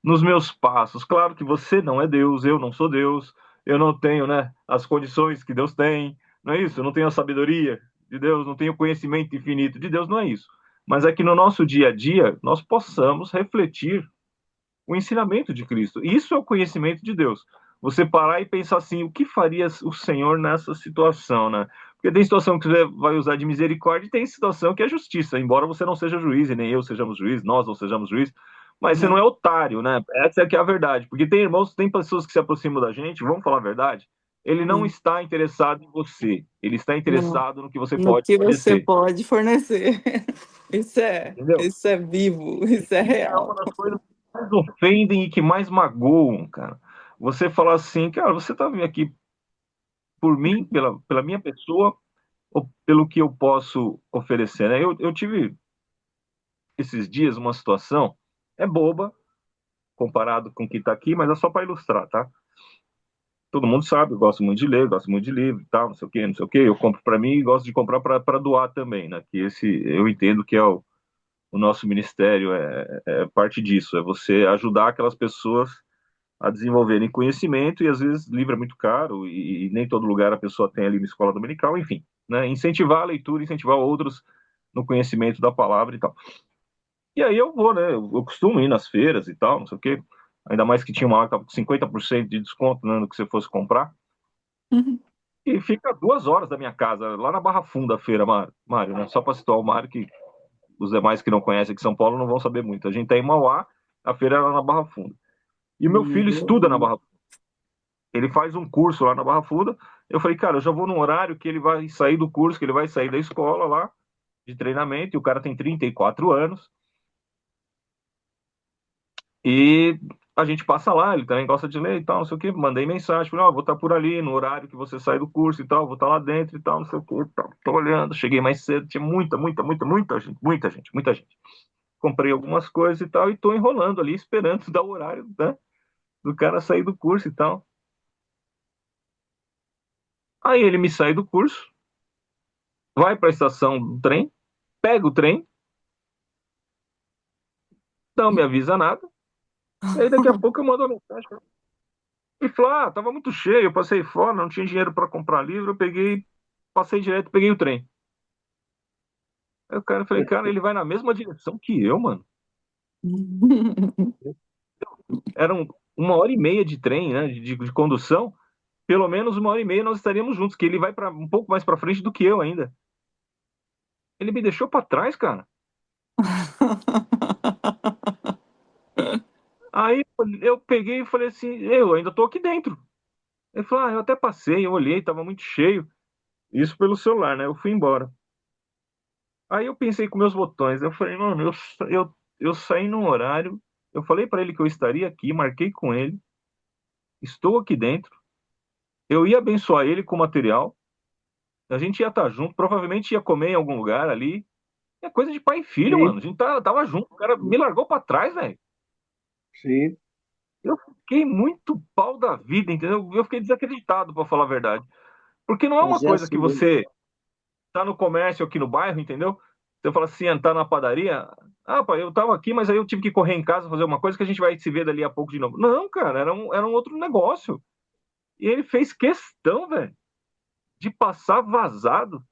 nos meus passos? Claro que você não é Deus, eu não sou Deus, eu não tenho, né, as condições que Deus tem, não é isso? Eu não tenho a sabedoria de Deus, não tenho o conhecimento infinito de Deus, não é isso. Mas é que no nosso dia a dia nós possamos refletir o ensinamento de Cristo. Isso é o conhecimento de Deus. Você parar e pensar assim: o que faria o Senhor nessa situação, né? Porque tem situação que você vai usar de misericórdia e tem situação que é justiça, embora você não seja juiz e nem eu sejamos juiz, nós não sejamos juiz, mas você não é Não, otário, né? Essa é que é a verdade. Porque tem irmãos, tem pessoas que se aproximam da gente, vamos falar a verdade, ele não sim, está interessado em você, ele está não. interessado no que você No pode que você fornecer, pode fornecer. entendeu? Isso é vivo, isso é Isso é uma real. das coisas que mais ofendem e que mais magoam, cara. Você falar assim: cara, você tá vindo aqui por mim, pela minha pessoa, ou pelo que eu posso oferecer, né? Eu tive esses dias uma situação, é boba, comparado com o que tá aqui, mas é só para ilustrar, tá? Todo mundo sabe, eu gosto muito de ler, gosto muito de livro e tal, não sei o quê, não sei o quê. Eu compro para mim e gosto de comprar para doar também, né? Que esse eu entendo que é o nosso ministério, é parte disso, é você ajudar aquelas pessoas a desenvolverem conhecimento, e às vezes livro é muito caro e nem todo lugar a pessoa tem ali na escola dominical, enfim, né? Incentivar a leitura, incentivar outros no conhecimento da palavra e tal. E aí eu vou, né? Eu costumo ir nas feiras e tal, não sei o quê. Ainda mais que tinha uma hora que tava com 50% de desconto, né, no que você fosse comprar. E fica a 2 horas da minha casa, lá na Barra Funda, a feira, Mário, né? Só para situar o Mário, que os demais que não conhecem aqui São Paulo não vão saber muito. A gente tá em Mauá, a feira era na Barra Funda. E o meu filho estuda na Barra, ele faz um curso lá na Barra Funda. Eu falei: cara, eu já vou num horário que ele vai sair do curso, que ele vai sair da escola lá, de treinamento, e o cara tem 34 anos, e a gente passa lá, ele também gosta de ler e tal, não sei o que. Mandei mensagem, falei: ó, vou estar por ali, no horário que você sai do curso e tal, vou estar lá dentro e tal, não sei o que. Tô olhando, cheguei mais cedo, tinha muita gente, muita gente, muita gente. Comprei algumas coisas e tal, e tô enrolando ali, esperando dar o horário, né, do cara sair do curso e tal. Aí ele me sai do curso, vai para a estação do trem, pega o trem, não me avisa nada. E aí daqui a pouco eu mando uma mensagem e falo: ah, tava muito cheio, eu passei fora, não tinha dinheiro para comprar livro, eu peguei, passei direto, peguei o trem. Aí o cara, eu falei: cara, ele vai na mesma direção que eu, mano. Eram 1 hora e meia de trem, né, de condução. Pelo menos 1 hora e meia nós estaríamos juntos, que ele vai para um pouco mais para frente do que eu ainda. Ele me deixou para trás, cara. Aí eu peguei e falei assim: eu ainda tô aqui dentro. Ele falou: ah, eu até passei, eu olhei, tava muito cheio. Isso pelo celular, né? Eu fui embora. Aí eu pensei com meus botões, eu falei: mano, eu saí num horário, eu falei pra ele que eu estaria aqui, marquei com ele, estou aqui dentro, eu ia abençoar ele com material, a gente ia estar junto, provavelmente ia comer em algum lugar ali. É coisa de pai e filho, mano. Sim, A gente tava junto, o cara me largou pra trás, velho. sim. Eu fiquei muito pau da vida, entendeu? Eu fiquei desacreditado, pra falar a verdade. Porque não é uma Mas é coisa que assim mesmo. você tá no comércio aqui no bairro, entendeu? Você fala assim: tá na padaria. Ah, pai, eu tava aqui, mas aí eu tive que correr em casa fazer uma coisa que a gente vai se ver dali a pouco de novo. Não, cara, era um outro negócio. E ele fez questão, velho, de passar vazado.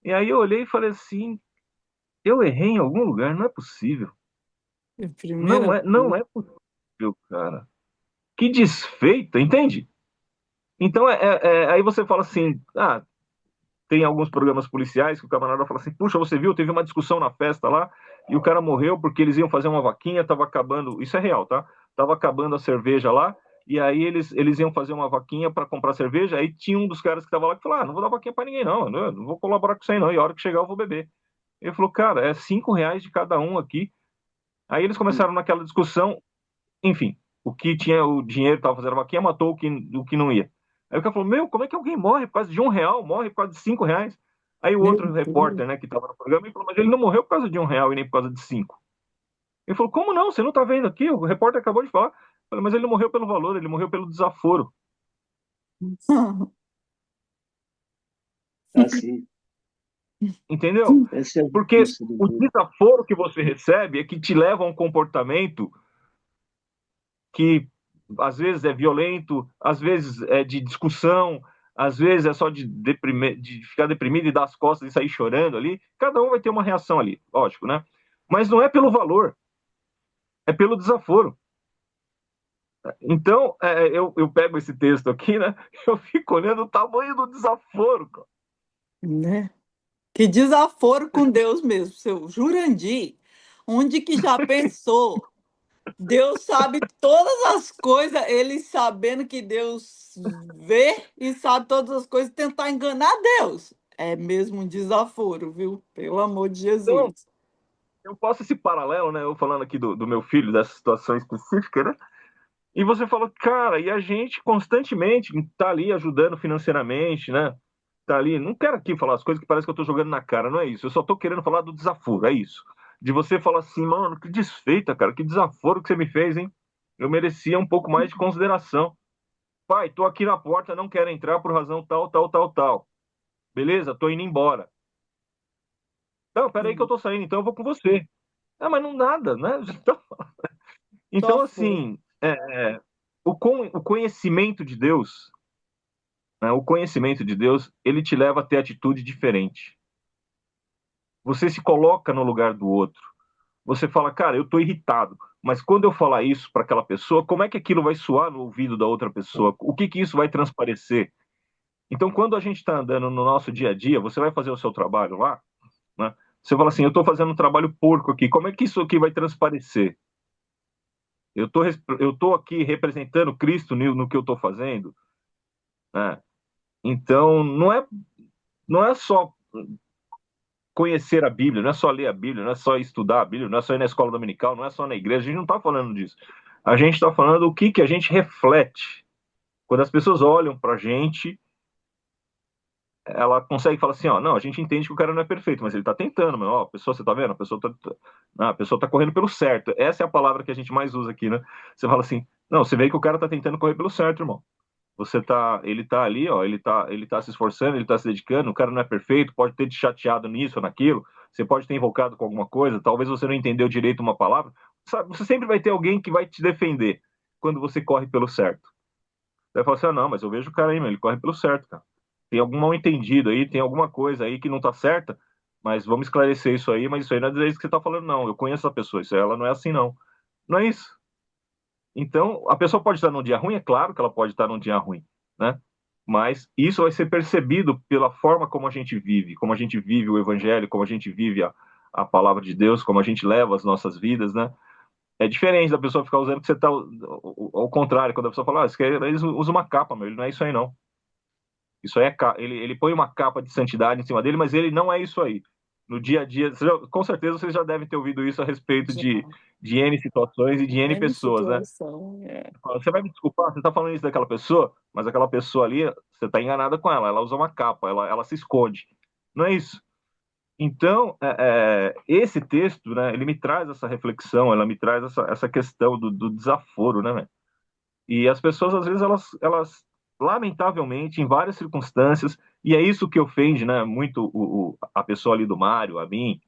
E aí eu olhei e falei assim: eu errei em algum lugar, não é possível. Primeira Não é, vez. não é possível, cara. Que desfeita, entende? Então, aí você fala assim: ah, tem alguns programas policiais que o camarada fala assim: puxa, você viu, teve uma discussão na festa lá e o cara morreu porque eles iam fazer uma vaquinha, tava acabando, isso é real, tá? Tava acabando a cerveja lá, e aí eles iam fazer uma vaquinha para comprar cerveja, aí tinha um dos caras que tava lá que falou: ah, não vou dar vaquinha para ninguém não, eu não vou colaborar com isso aí não, e a hora que chegar eu vou beber. Ele falou: cara, é R$ 5 de cada um aqui. Aí eles começaram naquela discussão, enfim, o que tinha o dinheiro estava fazendo a vaquinha matou o que não ia. Aí o cara falou: meu, como é que alguém morre por causa de R$ 1, morre por causa de R$ 5? Aí o Meu outro Deus. repórter, né, que estava no programa, ele falou: mas ele não morreu por causa de R$ 1 e nem por causa de 5. Ele falou: como não? Você não está vendo aqui? O repórter acabou de falar. Eu falei: mas ele não morreu pelo valor, ele morreu pelo desaforo. Assim, Entendeu? essa é a Porque justiça de o Deus. desaforo que você recebe é que te leva a um comportamento que às vezes é violento, às vezes é de discussão, às vezes é só de ficar deprimido e dar as costas e sair chorando ali. Cada um vai ter uma reação ali, lógico, né? Mas não é pelo valor, é pelo desaforo. Então, eu pego esse texto aqui, né? Eu fico olhando o tamanho do desaforo, cara. Né? Que desaforo com Deus mesmo, seu Jurandir. Onde que já pensou? Deus sabe todas as coisas, ele sabendo que Deus vê e sabe todas as coisas, tentar enganar Deus. É mesmo um desaforo, viu? Pelo amor de Então, Jesus. eu faço esse paralelo, né? Eu falando aqui do meu filho, dessa situação específica, né? E você falou, cara, e a gente constantemente tá ali ajudando financeiramente, né? Tá ali. Não quero aqui falar as coisas que parece que eu tô jogando na cara, não é isso. Eu só tô querendo falar do desaforo, é isso. De você falar assim, mano, que desfeita, cara, que desaforo que você me fez, hein? Eu merecia um pouco mais de consideração. Pai, tô aqui na porta, não quero entrar por razão tal, tal, tal, tal. Beleza? Tô indo embora. Não, peraí que eu Sim, tô saindo, então eu vou com você. Ah, mas não nada, né? só Então, foi. assim, o conhecimento de Deus, né, o conhecimento de Deus, ele te leva a ter atitude diferente. Você se coloca no lugar do outro. Você fala, cara, eu estou irritado, mas quando eu falar isso para aquela pessoa, como é que aquilo vai soar no ouvido da outra pessoa? O que que isso vai transparecer? Então, quando a gente está andando no nosso dia a dia, você vai fazer o seu trabalho lá, né? Você fala assim, eu estou fazendo um trabalho porco aqui, como é que isso aqui vai transparecer? Eu tô aqui representando Cristo no que eu estou fazendo, né? Então, não é só conhecer a Bíblia, não é só ler a Bíblia, não é só estudar a Bíblia, não é só ir na escola dominical, não é só na igreja, a gente não está falando disso. A gente está falando o que a gente reflete. Quando as pessoas olham para a gente, ela consegue falar assim, ó, não, a gente entende que o cara não é perfeito, mas ele está tentando, meu, ó, a pessoa, você está vendo? A pessoa tá correndo pelo certo. Essa é a palavra que a gente mais usa aqui, né? Você fala assim, não, você vê que o cara está tentando correr pelo certo, irmão. Ele tá ali, ó, ele tá se esforçando, ele tá se dedicando, o cara não é perfeito, pode ter te chateado nisso ou naquilo, você pode ter invocado com alguma coisa, talvez você não entendeu direito uma palavra, sabe, você sempre vai ter alguém que vai te defender quando você corre pelo certo. Você vai falar assim, ah, não, mas eu vejo o cara aí, meu, ele corre pelo certo, cara. Tem algum mal entendido aí, tem alguma coisa aí que não tá certa, mas vamos esclarecer isso aí, mas isso aí não é isso que você tá falando, não, eu conheço a pessoa, ela não é assim, não. Não é isso. Então, a pessoa pode estar num dia ruim, é claro que ela pode estar num dia ruim, né? Mas isso vai ser percebido pela forma como a gente vive o evangelho, como a gente vive a palavra de Deus, como a gente leva as nossas vidas, né? É diferente da pessoa ficar usando que você tá ao contrário, quando a pessoa fala, eles usam uma capa, meu, ele não é isso aí não. Isso aí ele põe uma capa de santidade em cima dele, mas ele não é isso aí. No dia a dia, com certeza vocês já devem ter ouvido isso a respeito Já. de N situações e de N N pessoas, né? situação. É. Você vai me desculpar, você está falando isso daquela pessoa, mas aquela pessoa ali, você está enganada com ela. Ela usa uma capa, ela se esconde. Não é isso. Então, esse texto, né, ele me traz essa reflexão, ela me traz essa questão do desaforo, né, velho? E as pessoas, às vezes, elas, lamentavelmente, em várias circunstâncias, e é isso que ofende, né, muito a pessoa ali do Mário, a mim,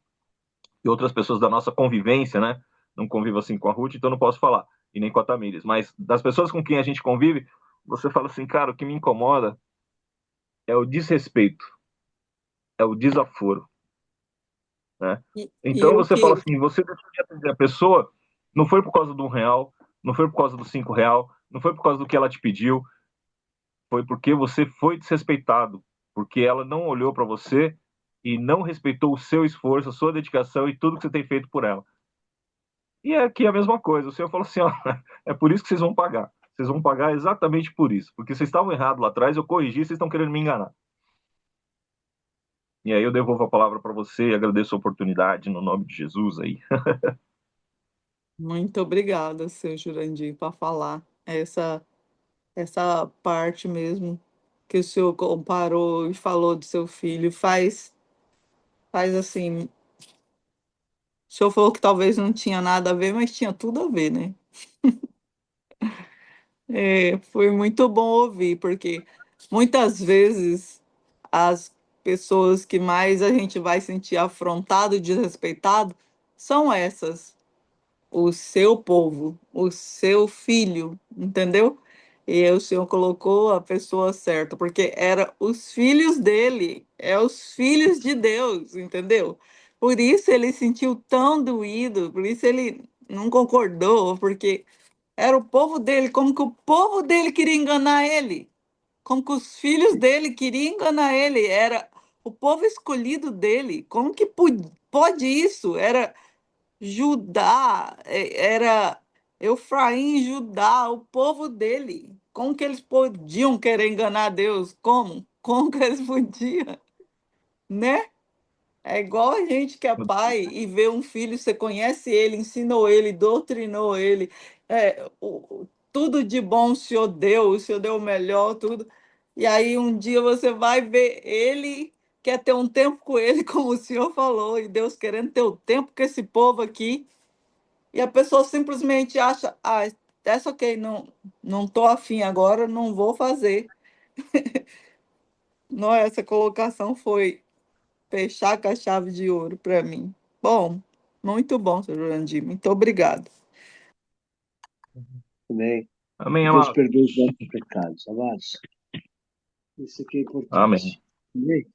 e outras pessoas da nossa convivência, né? Não convivo assim com a Ruth, então não posso falar, e nem com a Tamires. Mas das pessoas com quem a gente convive, você fala assim, cara, o que me incomoda é o desrespeito, é o desaforo, né? E Então o você fala que assim, você deixou de atender a pessoa, não foi por causa do R$ 1, não foi por causa do R$ 5, não foi por causa do que ela te pediu, foi porque você foi desrespeitado, porque ela não olhou para você e não respeitou o seu esforço, a sua dedicação e tudo que você tem feito por ela. E aqui é a mesma coisa. O Senhor falou assim: ó, é por isso que vocês vão pagar. Vocês vão pagar exatamente por isso. Porque vocês estavam errados lá atrás, eu corrigi, vocês estão querendo me enganar. E aí eu devolvo a palavra para você e agradeço a oportunidade no nome de Jesus aí. Muito obrigada, seu Jurandir, para falar essa parte mesmo que o senhor comparou e falou do seu filho. Faz assim. O senhor falou que talvez não tinha nada a ver, mas tinha tudo a ver, né? É, foi muito bom ouvir, porque muitas vezes as pessoas que mais a gente vai sentir afrontado e desrespeitado são essas, o seu povo, o seu filho, entendeu? E aí o Senhor colocou a pessoa certa, porque era os filhos dele, é os filhos de Deus, entendeu? Por isso ele sentiu tão doído, por isso ele não concordou, porque era o povo dele, como que o povo dele queria enganar ele, como que os filhos dele queriam enganar ele, era o povo escolhido dele, como que pode isso? Era Judá, era Efraim e Judá, o povo dele. Como que eles podiam querer enganar Deus? Como? Como que eles podiam? Né? É igual a gente que é pai e vê um filho, você conhece ele, ensinou ele, doutrinou ele, tudo de bom o Senhor deu o melhor, tudo. E aí um dia você vai ver ele, quer ter um tempo com ele, como o Senhor falou, e Deus querendo ter o tempo com esse povo aqui. E a pessoa simplesmente acha, essa ok, não tô afim agora, não vou fazer. Não, essa colocação foi fechar com a chave de ouro para mim. Bom, muito bom, Sr. Jurandir. Muito obrigado. Amém. Amém, Que Deus amado. perdoe os nossos pecados, amados. Isso aqui é Amém. importante. Amém?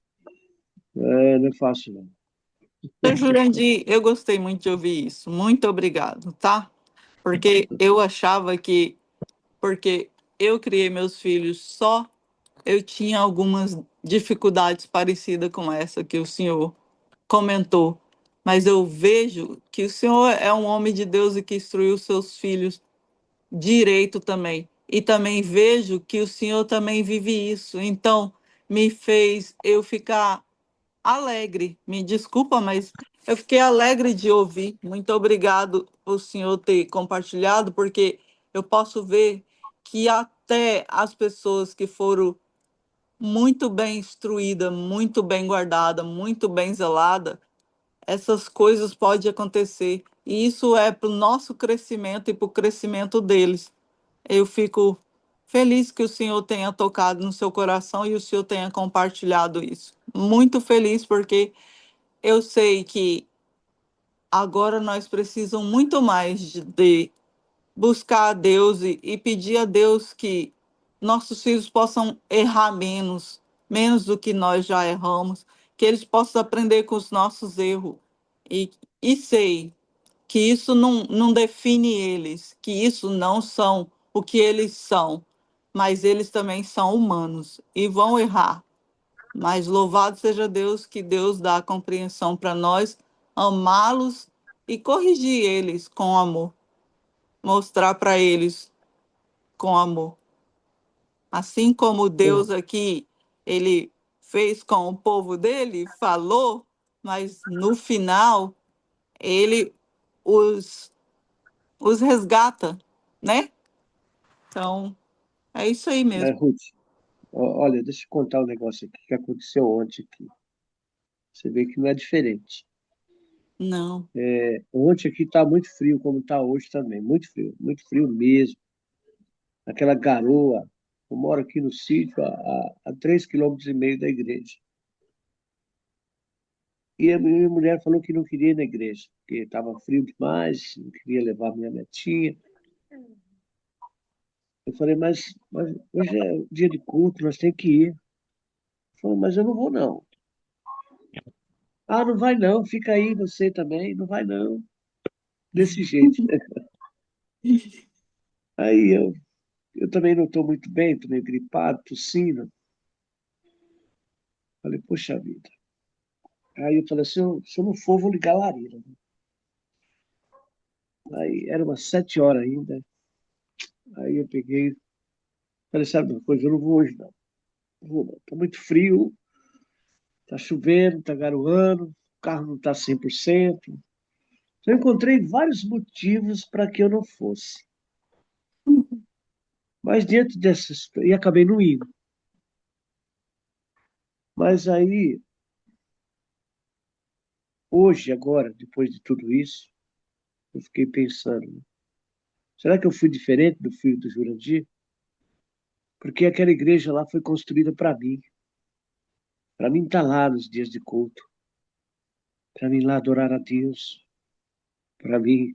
Não é fácil, não. Sr. Jurandir, eu gostei muito de ouvir isso. Muito obrigado, tá? Porque eu achava que, porque eu criei meus filhos só, eu tinha algumas dificuldades parecidas com essa que o senhor comentou, mas eu vejo que o senhor é um homem de Deus e que instruiu seus filhos direito também. E também vejo que o senhor também vive isso. Então, me fez eu ficar alegre. Me desculpa, mas eu fiquei alegre de ouvir. Muito obrigado por o senhor ter compartilhado, porque eu posso ver que até as pessoas que foram muito bem instruída, muito bem guardada, muito bem zelada, essas coisas podem acontecer. E isso é para o nosso crescimento e para o crescimento deles. Eu fico feliz que o Senhor tenha tocado no seu coração e o Senhor tenha compartilhado isso. Muito feliz, porque eu sei que agora nós precisamos muito mais de buscar a Deus e pedir a Deus que nossos filhos possam errar menos, menos do que nós já erramos, que eles possam aprender com os nossos erros. E sei que isso não define eles, que isso não são o que eles são, mas eles também são humanos e vão errar. Mas louvado seja Deus, que Deus dá a compreensão para nós amá-los e corrigir eles com amor, mostrar para eles com amor. Assim como Deus aqui, ele fez com o povo dele, falou, mas no final ele os, os resgata, né? Então, é isso aí mesmo. Ruth, olha, deixa eu contar um negócio aqui que aconteceu ontem aqui. Você vê que não é diferente. Não. Ontem aqui está muito frio, como está hoje também. Muito frio mesmo. Aquela garoa. Eu moro aqui no sítio, a 3,5 km da igreja. E a minha mulher falou que não queria ir na igreja, porque estava frio demais, não queria levar minha netinha. Eu falei, mas hoje é dia de culto, nós temos que ir. Ela falou, mas eu não vou não. Ah, não vai não, fica aí você também, não vai não. Desse jeito. Aí eu também não estou muito bem, estou meio gripado, tossindo. Falei, poxa vida. Aí eu falei, se eu não for, vou ligar a lareira. Aí era umas 7 horas ainda. Aí eu peguei, falei, sabe uma coisa, eu não vou hoje não. Não vou não. Tá muito frio, tá chovendo, tá garoando, o carro não tá 100%. Eu encontrei vários motivos para que eu não fosse. Mas diante dessas, e acabei não indo. Mas aí, hoje, agora, depois de tudo isso, eu fiquei pensando, né? Será que eu fui diferente do filho do Jurandir? porque aquela igreja lá foi construída para mim estar lá nos dias de culto, para mim lá adorar a Deus, para mim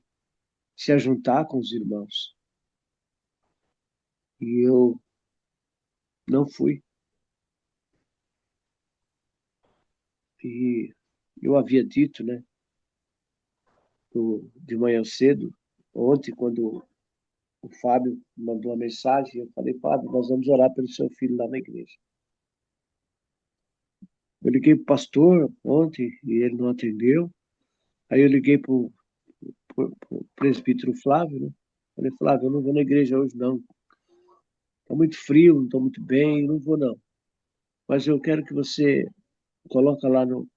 se ajuntar com os irmãos. E eu não fui. E eu havia dito, né, de manhã cedo, ontem, quando o Fábio mandou uma mensagem, eu falei, Fábio, nós vamos orar pelo seu filho lá na igreja. Eu liguei para o pastor ontem e ele não atendeu. Aí eu liguei para o presbítero Flávio, né? Falei, Flávio, eu não vou na igreja hoje, não. Está muito frio, não estou muito bem, não vou, não. Mas eu quero que você coloca lá no...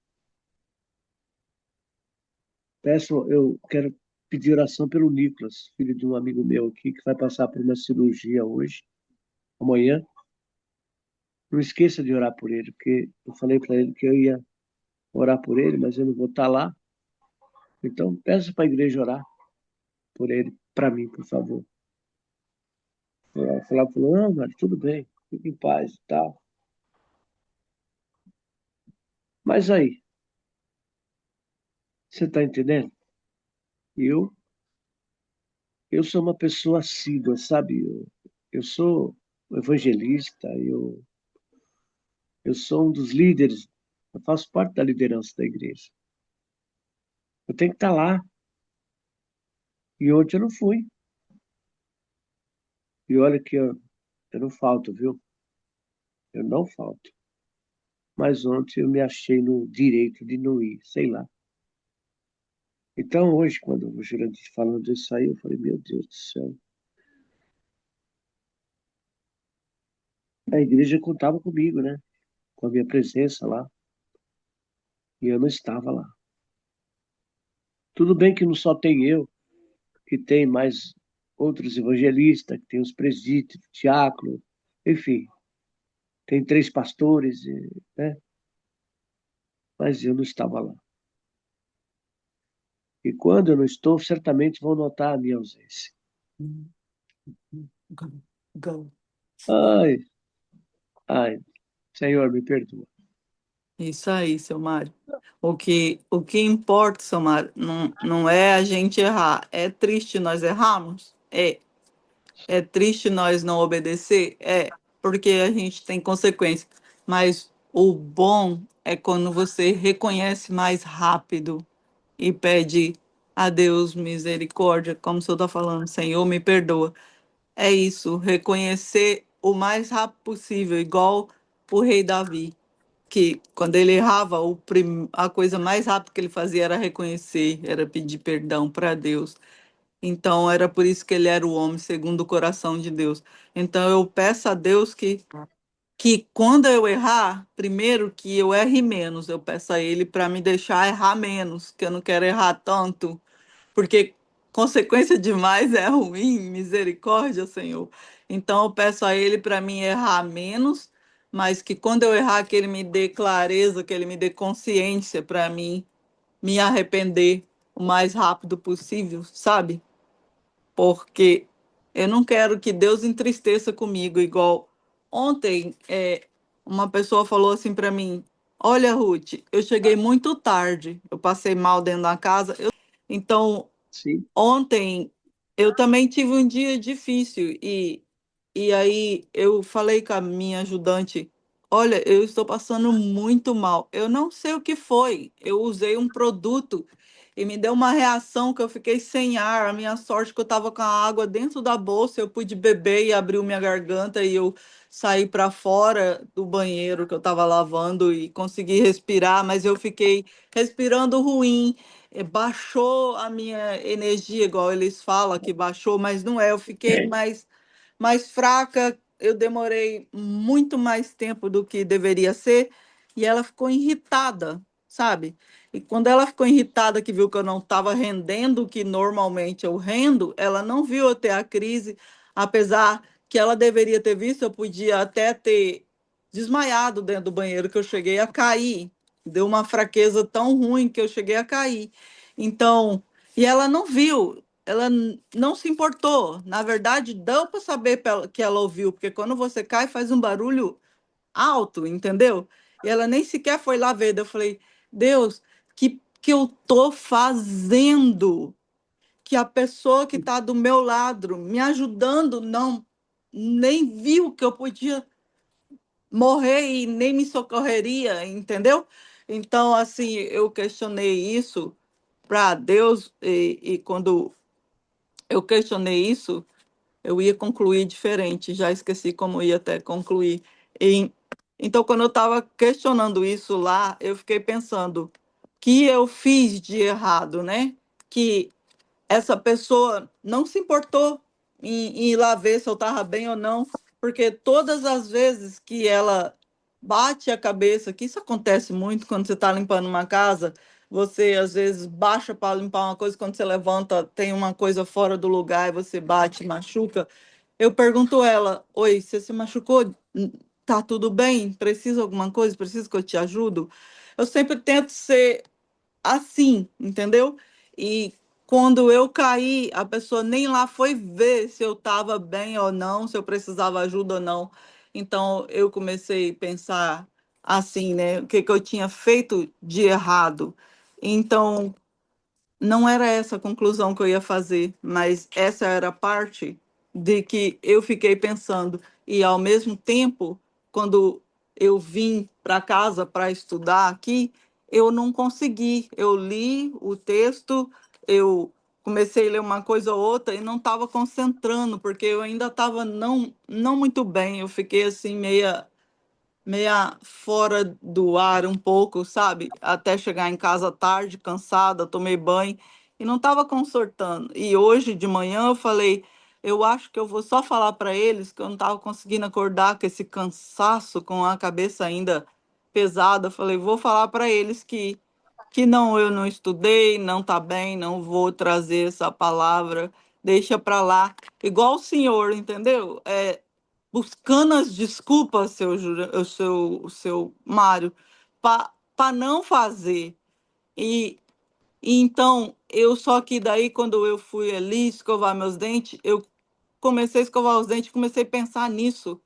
Eu quero pedir oração pelo Nicolas, filho de um amigo meu aqui, que vai passar por uma cirurgia hoje, amanhã. Não esqueça de orar por ele, porque eu falei para ele que eu ia orar por ele, mas eu não vou estar lá. Então, peça para a igreja orar por ele, para mim, por favor. O Flávio falou, não, Mário, tudo bem, fique em paz e tal. Mas aí, você está entendendo? Eu, eu sou uma pessoa assídua, sabe? Eu sou evangelista, eu sou um dos líderes, eu faço parte da liderança da igreja. Eu tenho que estar lá. E ontem eu não fui. E olha que eu não falto, viu? Eu não falto. Mas ontem eu me achei no direito de não ir, sei lá. Então hoje, quando o Jurandir falando isso aí, eu falei, meu Deus do céu. A igreja contava comigo, né? Com a minha presença lá. E eu não estava lá. Tudo bem que não só tem eu, que tem mais outros evangelistas, que tem os presbíteros, diácono, enfim, tem 3 pastores, né? Mas eu não estava lá. E quando eu não estou, certamente vão notar a minha ausência. Go, go. Ai, ai, Senhor, me perdoa. Isso aí, seu Mário. O que importa, seu Mário, não é a gente errar. É triste nós errarmos? É triste nós não obedecer? Porque a gente tem consequência. Mas o bom é quando você reconhece mais rápido e pede a Deus misericórdia, como o senhor está falando, Senhor, me perdoa. É isso, reconhecer o mais rápido possível, igual o rei Davi, que quando ele errava, a coisa mais rápida que ele fazia era reconhecer, era pedir perdão para Deus. Então, era por isso que ele era o homem segundo o coração de Deus. Então, eu peço a Deus que quando eu errar, primeiro que eu erre menos, eu peço a Ele para me deixar errar menos, que eu não quero errar tanto, porque consequência demais é ruim, misericórdia, Senhor. Então eu peço a Ele para mim errar menos, mas que quando eu errar, que Ele me dê clareza, que Ele me dê consciência para mim me arrepender o mais rápido possível, sabe? Porque eu não quero que Deus entristeça comigo, igual ontem, uma pessoa falou assim para mim: Olha, Ruth, eu cheguei muito tarde, eu passei mal dentro da casa, então Sim, ontem eu também tive um dia difícil e aí eu falei com a minha ajudante: Olha, eu estou passando muito mal. Eu não sei o que foi. Eu usei um produto e me deu uma reação que eu fiquei sem ar. A minha sorte é que eu estava com a água dentro da bolsa, eu pude beber e abriu minha garganta e eu saí para fora do banheiro que eu estava lavando e consegui respirar, mas eu fiquei respirando ruim. Baixou a minha energia, igual eles falam que baixou, mas não é. Eu fiquei mais fraca, eu demorei muito mais tempo do que deveria ser, e ela ficou irritada, sabe? E quando ela ficou irritada, que viu que eu não estava rendendo o que normalmente eu rendo, ela não viu eu ter a crise, apesar que ela deveria ter visto, eu podia até ter desmaiado dentro do banheiro, que eu cheguei a cair. Deu uma fraqueza tão ruim que eu cheguei a cair. Então, e ela não viu. não se importou. Na verdade, deu para saber que ela ouviu, porque quando você cai, faz um barulho alto, entendeu? E ela nem sequer foi lá ver. Daí eu falei, Deus, que eu tô fazendo? Que a pessoa que está do meu lado, me ajudando, não, nem viu que eu podia morrer e nem me socorreria, entendeu? Então, assim, eu questionei isso para Deus, e quando eu questionei isso, eu ia concluir diferente, já esqueci como ia até concluir. E, então, quando eu estava questionando isso lá, eu fiquei pensando, que eu fiz de errado, né? Que essa pessoa não se importou em ir lá ver se eu estava bem ou não, porque todas as vezes que ela bate a cabeça, que isso acontece muito quando você está limpando uma casa, você às vezes baixa para limpar uma coisa, quando você levanta, tem uma coisa fora do lugar e você bate, machuca. Eu pergunto a ela: Oi, você se machucou? Tá tudo bem? Precisa de alguma coisa? Precisa que eu te ajudo? Eu sempre tento ser assim, entendeu? E quando eu caí, a pessoa nem lá foi ver se eu estava bem ou não, se eu precisava ajuda ou não. Então eu comecei a pensar assim, né? O que que eu tinha feito de errado. Então não era essa a conclusão que eu ia fazer, mas essa era a parte de que eu fiquei pensando. E ao mesmo tempo, quando eu vim para casa para estudar aqui, eu não consegui. Eu li o texto, eu comecei a ler uma coisa ou outra e não estava concentrando, porque eu ainda estava não muito bem. Eu fiquei assim meia fora do ar um pouco, sabe? Até chegar em casa tarde, cansada, tomei banho e não estava consertando. E hoje de manhã eu falei, eu acho que eu vou só falar para eles que eu não estava conseguindo acordar com esse cansaço, com a cabeça ainda pesada. Eu falei, vou falar para eles que não, eu não estudei, não tá bem, não vou trazer essa palavra, deixa para lá. Igual o senhor, entendeu? Buscando as desculpas, o seu Mário, para não fazer. E então, eu só que daí, quando eu fui ali escovar meus dentes, eu comecei a escovar os dentes, comecei a pensar nisso.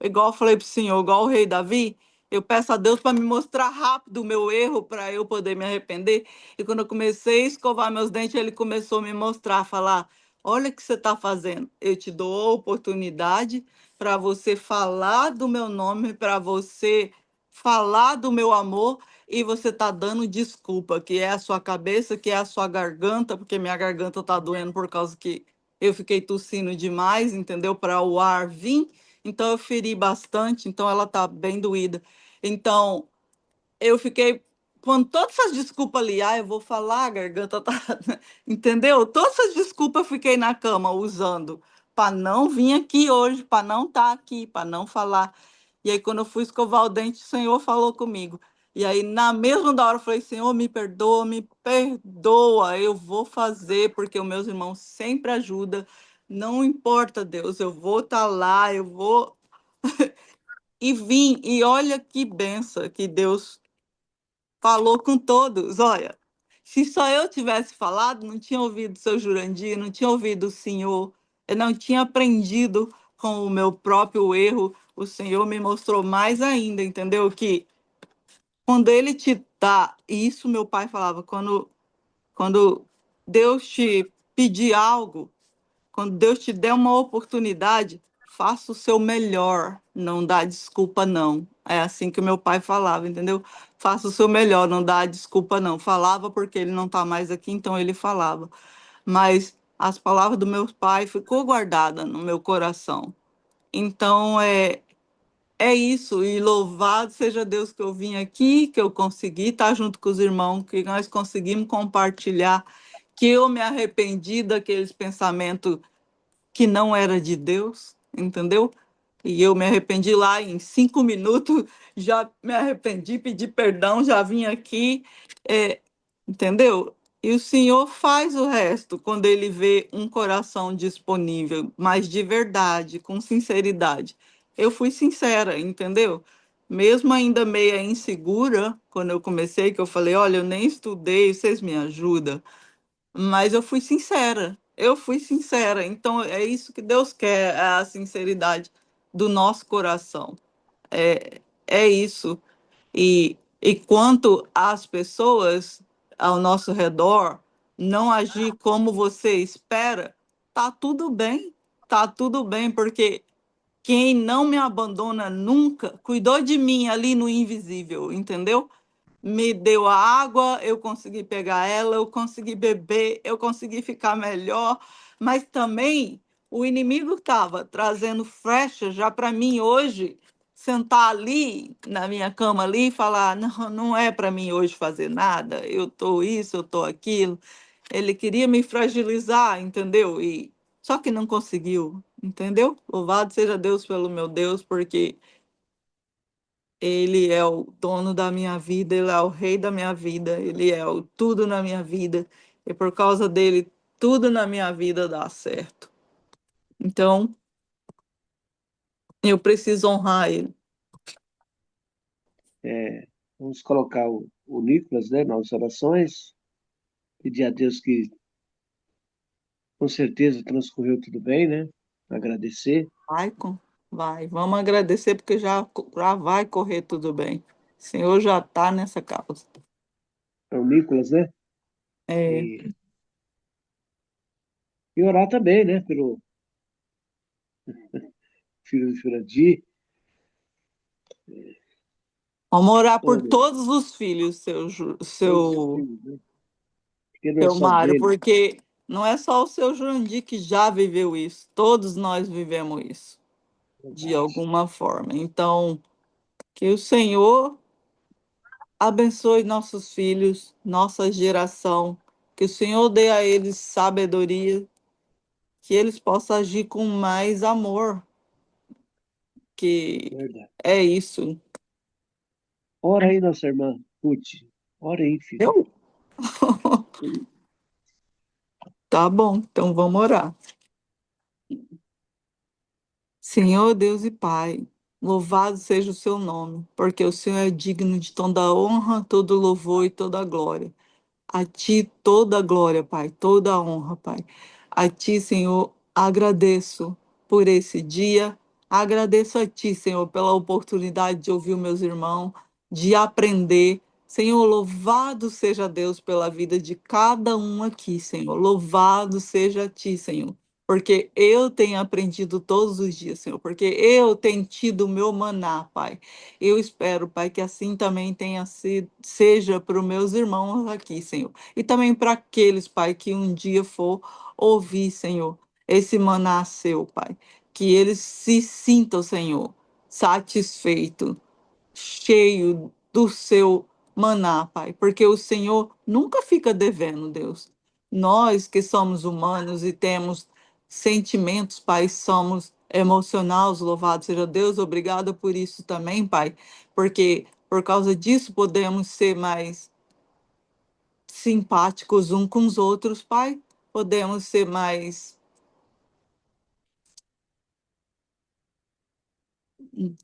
Igual eu falei para o senhor, igual o rei Davi, eu peço a Deus para me mostrar rápido o meu erro, para eu poder me arrepender. E quando eu comecei a escovar meus dentes, ele começou a me mostrar, a falar: olha o que você está fazendo. Eu te dou a oportunidade para você falar do meu nome, para você falar do meu amor, e você está dando desculpa, que é a sua cabeça, que é a sua garganta, porque minha garganta está doendo por causa que eu fiquei tossindo demais, entendeu? Para o ar vir, então eu feri bastante, então ela tá bem doída. Então, eu fiquei pondo todas essas desculpas ali, eu vou falar, a garganta tá, entendeu? Todas essas desculpas eu fiquei na cama usando para não vir aqui hoje, para não estar aqui, para não falar. E aí, quando eu fui escovar o dente, o Senhor falou comigo. E aí, na mesma da hora, eu falei: Senhor, me perdoa, eu vou fazer, porque os meus irmãos sempre ajudam. Não importa, Deus, eu vou estar lá, eu vou. E vim, e olha que benção que Deus falou com todos. Olha, se só eu tivesse falado, não tinha ouvido o seu Jurandir, não tinha ouvido o senhor, eu não tinha aprendido com o meu próprio erro. O Senhor me mostrou mais ainda, entendeu? Que quando Ele te dá, e isso meu pai falava, quando Deus te pedir algo, quando Deus te der uma oportunidade, faça o seu melhor, não dá desculpa não. É assim que o meu pai falava, entendeu? Faça o seu melhor, não dá desculpa não. Falava porque ele não está mais aqui, então ele falava. Mas as palavras do meu pai ficou guardada no meu coração. Então é isso, e louvado seja Deus que eu vim aqui, que eu consegui estar junto com os irmãos, que nós conseguimos compartilhar, que eu me arrependi daqueles pensamentos que não era de Deus, entendeu? E eu me arrependi lá em 5 minutos, já me arrependi, pedi perdão, já vim aqui, é, entendeu? E o Senhor faz o resto quando Ele vê um coração disponível, mas de verdade, com sinceridade. Eu fui sincera, entendeu? Mesmo ainda meia insegura, quando eu comecei, que eu falei: olha, eu nem estudei, vocês me ajudam. Mas eu fui sincera. eu fui sincera. Então, é isso que Deus quer, é a sinceridade do nosso coração. É isso. E quanto às pessoas ao nosso redor não agir como você espera, tá tudo bem, porque quem não me abandona nunca cuidou de mim ali no invisível, entendeu? Me deu a água, eu consegui pegar ela, eu consegui beber, eu consegui ficar melhor, mas também o inimigo estava trazendo flechas já para mim hoje, sentar ali na minha cama ali e falar, não, não é para mim hoje fazer nada, eu tô isso, eu tô aquilo. Ele queria me fragilizar, entendeu? E só que não conseguiu, entendeu? Louvado seja Deus pelo meu Deus, porque ele é o dono da minha vida, ele é o rei da minha vida, ele é o tudo na minha vida, e por causa dele, tudo na minha vida dá certo. Então, eu preciso honrar ele. É, vamos colocar o Nicolas, né, nas orações, pedir a Deus que com certeza transcorreu tudo bem, né? Agradecer. Vai, vai, vamos agradecer, porque já vai correr tudo bem. O Senhor já está nessa causa. É o Nicolas, né? É, E, e orar também, né? Pelo filho do Jurandir. vamos orar Oh, por meu, todos os filhos, todos os filhos, né? Porque não é seu só Mário, dele. porque não é só o seu Jurandir que já viveu isso, todos nós vivemos isso, de Verdade. alguma forma. Então, que o Senhor abençoe nossos filhos, nossa geração, que o Senhor dê a eles sabedoria, que eles possam agir com mais amor, que Verdade. é isso. Ora aí, nossa irmã Ruth. Ora aí, filho. Eu? Tá bom, então vamos orar. Senhor Deus e Pai, louvado seja o seu nome, porque o Senhor é digno de toda honra, todo louvor e toda glória. A ti toda a glória, Pai, toda a honra, Pai. A ti, Senhor, agradeço por esse dia. Agradeço a ti, Senhor, pela oportunidade de ouvir os meus irmãos, de aprender. Senhor, louvado seja Deus pela vida de cada um aqui, Senhor. Louvado seja a ti, Senhor. Porque eu tenho aprendido todos os dias, Senhor. Porque eu tenho tido o meu maná, Pai. Eu espero, Pai, que assim também tenha sido, seja para os meus irmãos aqui, Senhor. E também para aqueles, Pai, que um dia for ouvir, Senhor, esse maná seu, Pai. Que eles se sintam, Senhor, satisfeito, cheio do seu maná, Pai. Porque o Senhor nunca fica devendo, Deus. Nós que somos humanos e temos sentimentos, Pai, somos emocionais, louvado seja Deus, obrigada por isso também, Pai, porque por causa disso podemos ser mais simpáticos uns com os outros, Pai, podemos ser mais.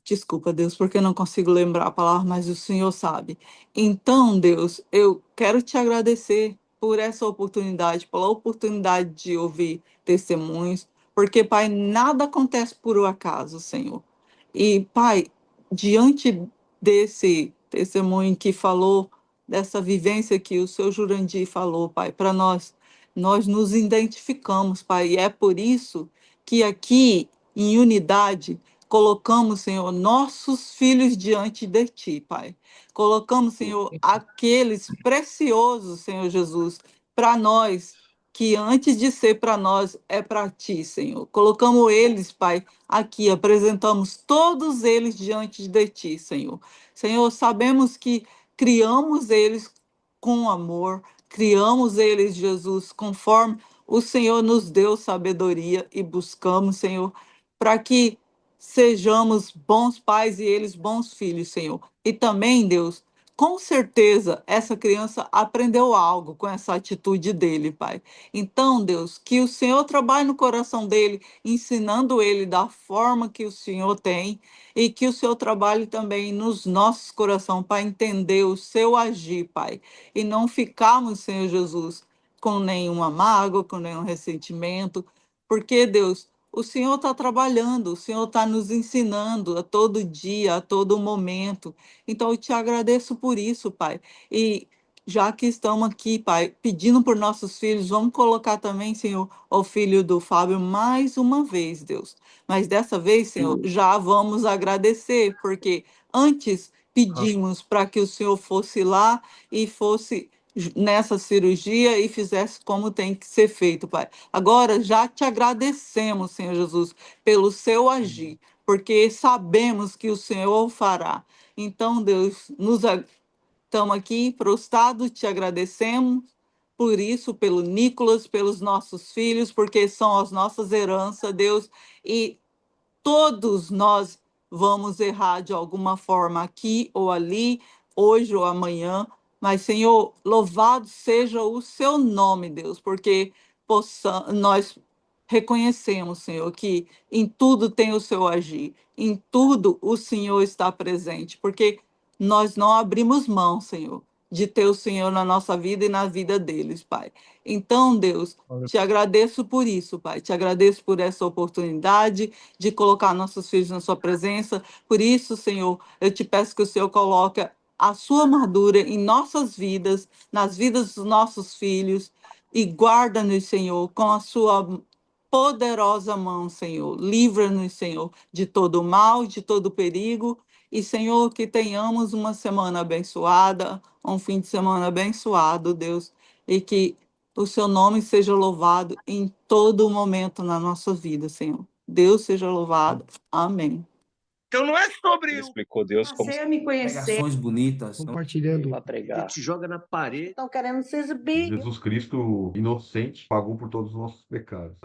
Desculpa, Deus, porque eu não consigo lembrar a palavra, mas o Senhor sabe. Então, Deus, eu quero te agradecer por essa oportunidade, pela oportunidade de ouvir testemunhos, porque, Pai, nada acontece por um acaso, Senhor. E, Pai, diante desse testemunho que falou, dessa vivência que o seu Jurandir falou, Pai, para nós nos identificamos, Pai, e é por isso que aqui, em unidade, colocamos, Senhor, nossos filhos diante de Ti, Pai. Colocamos, Senhor, aqueles preciosos, Senhor Jesus, para nós, que antes de ser para nós, é para Ti, Senhor. Colocamos eles, Pai, aqui, apresentamos todos eles diante de Ti, Senhor. Senhor, sabemos que criamos eles com amor, criamos eles, Jesus, conforme o Senhor nos deu sabedoria e buscamos, Senhor, para que sejamos bons pais e eles bons filhos, Senhor. E também, Deus, com certeza essa criança aprendeu algo com essa atitude dele, Pai. Então, Deus, que o Senhor trabalhe no coração dele, ensinando ele da forma que o Senhor tem e que o Senhor trabalhe também nos nossos corações para entender o seu agir, Pai. E não ficarmos, Senhor Jesus, com nenhuma mágoa, com nenhum ressentimento, porque, Deus, o Senhor está trabalhando, o Senhor está nos ensinando a todo dia, a todo momento. Então, eu te agradeço por isso, Pai. E já que estamos aqui, Pai, pedindo por nossos filhos, vamos colocar também, Senhor, o filho do Fábio mais uma vez, Deus. Mas dessa vez, Senhor, já vamos agradecer, porque antes pedimos para que o Senhor fosse lá e fosse nessa cirurgia e fizesse como tem que ser feito, Pai. Agora já te agradecemos, Senhor Jesus, pelo seu agir, porque sabemos que o Senhor o fará. Então, Deus, estamos aqui prostrados, te agradecemos por isso, pelo Nicolas, pelos nossos filhos, porque são as nossas heranças, Deus, e todos nós vamos errar de alguma forma aqui ou ali, hoje ou amanhã, mas, Senhor, louvado seja o seu nome, Deus, porque nós reconhecemos, Senhor, que em tudo tem o seu agir, em tudo o Senhor está presente, porque nós não abrimos mão, Senhor, de ter o Senhor na nossa vida e na vida deles, Pai. Então, Deus, te agradeço por isso, Pai. Te agradeço por essa oportunidade de colocar nossos filhos na sua presença. Por isso, Senhor, eu te peço que o Senhor coloque a sua armadura em nossas vidas, nas vidas dos nossos filhos, e guarda-nos, Senhor, com a sua poderosa mão, Senhor. Livra-nos, Senhor, de todo mal, de todo perigo. E, Senhor, que tenhamos uma semana abençoada, um fim de semana abençoado, Deus, e que o seu nome seja louvado em todo momento na nossa vida, Senhor. Deus seja louvado. Amém. Então não é sobre Ele explicou Deus como Passei a me conhecer. Pregações bonitas. compartilhando. Para pregar. Te joga na parede. Estão querendo se exibir. Jesus Cristo, inocente, pagou por todos os nossos pecados.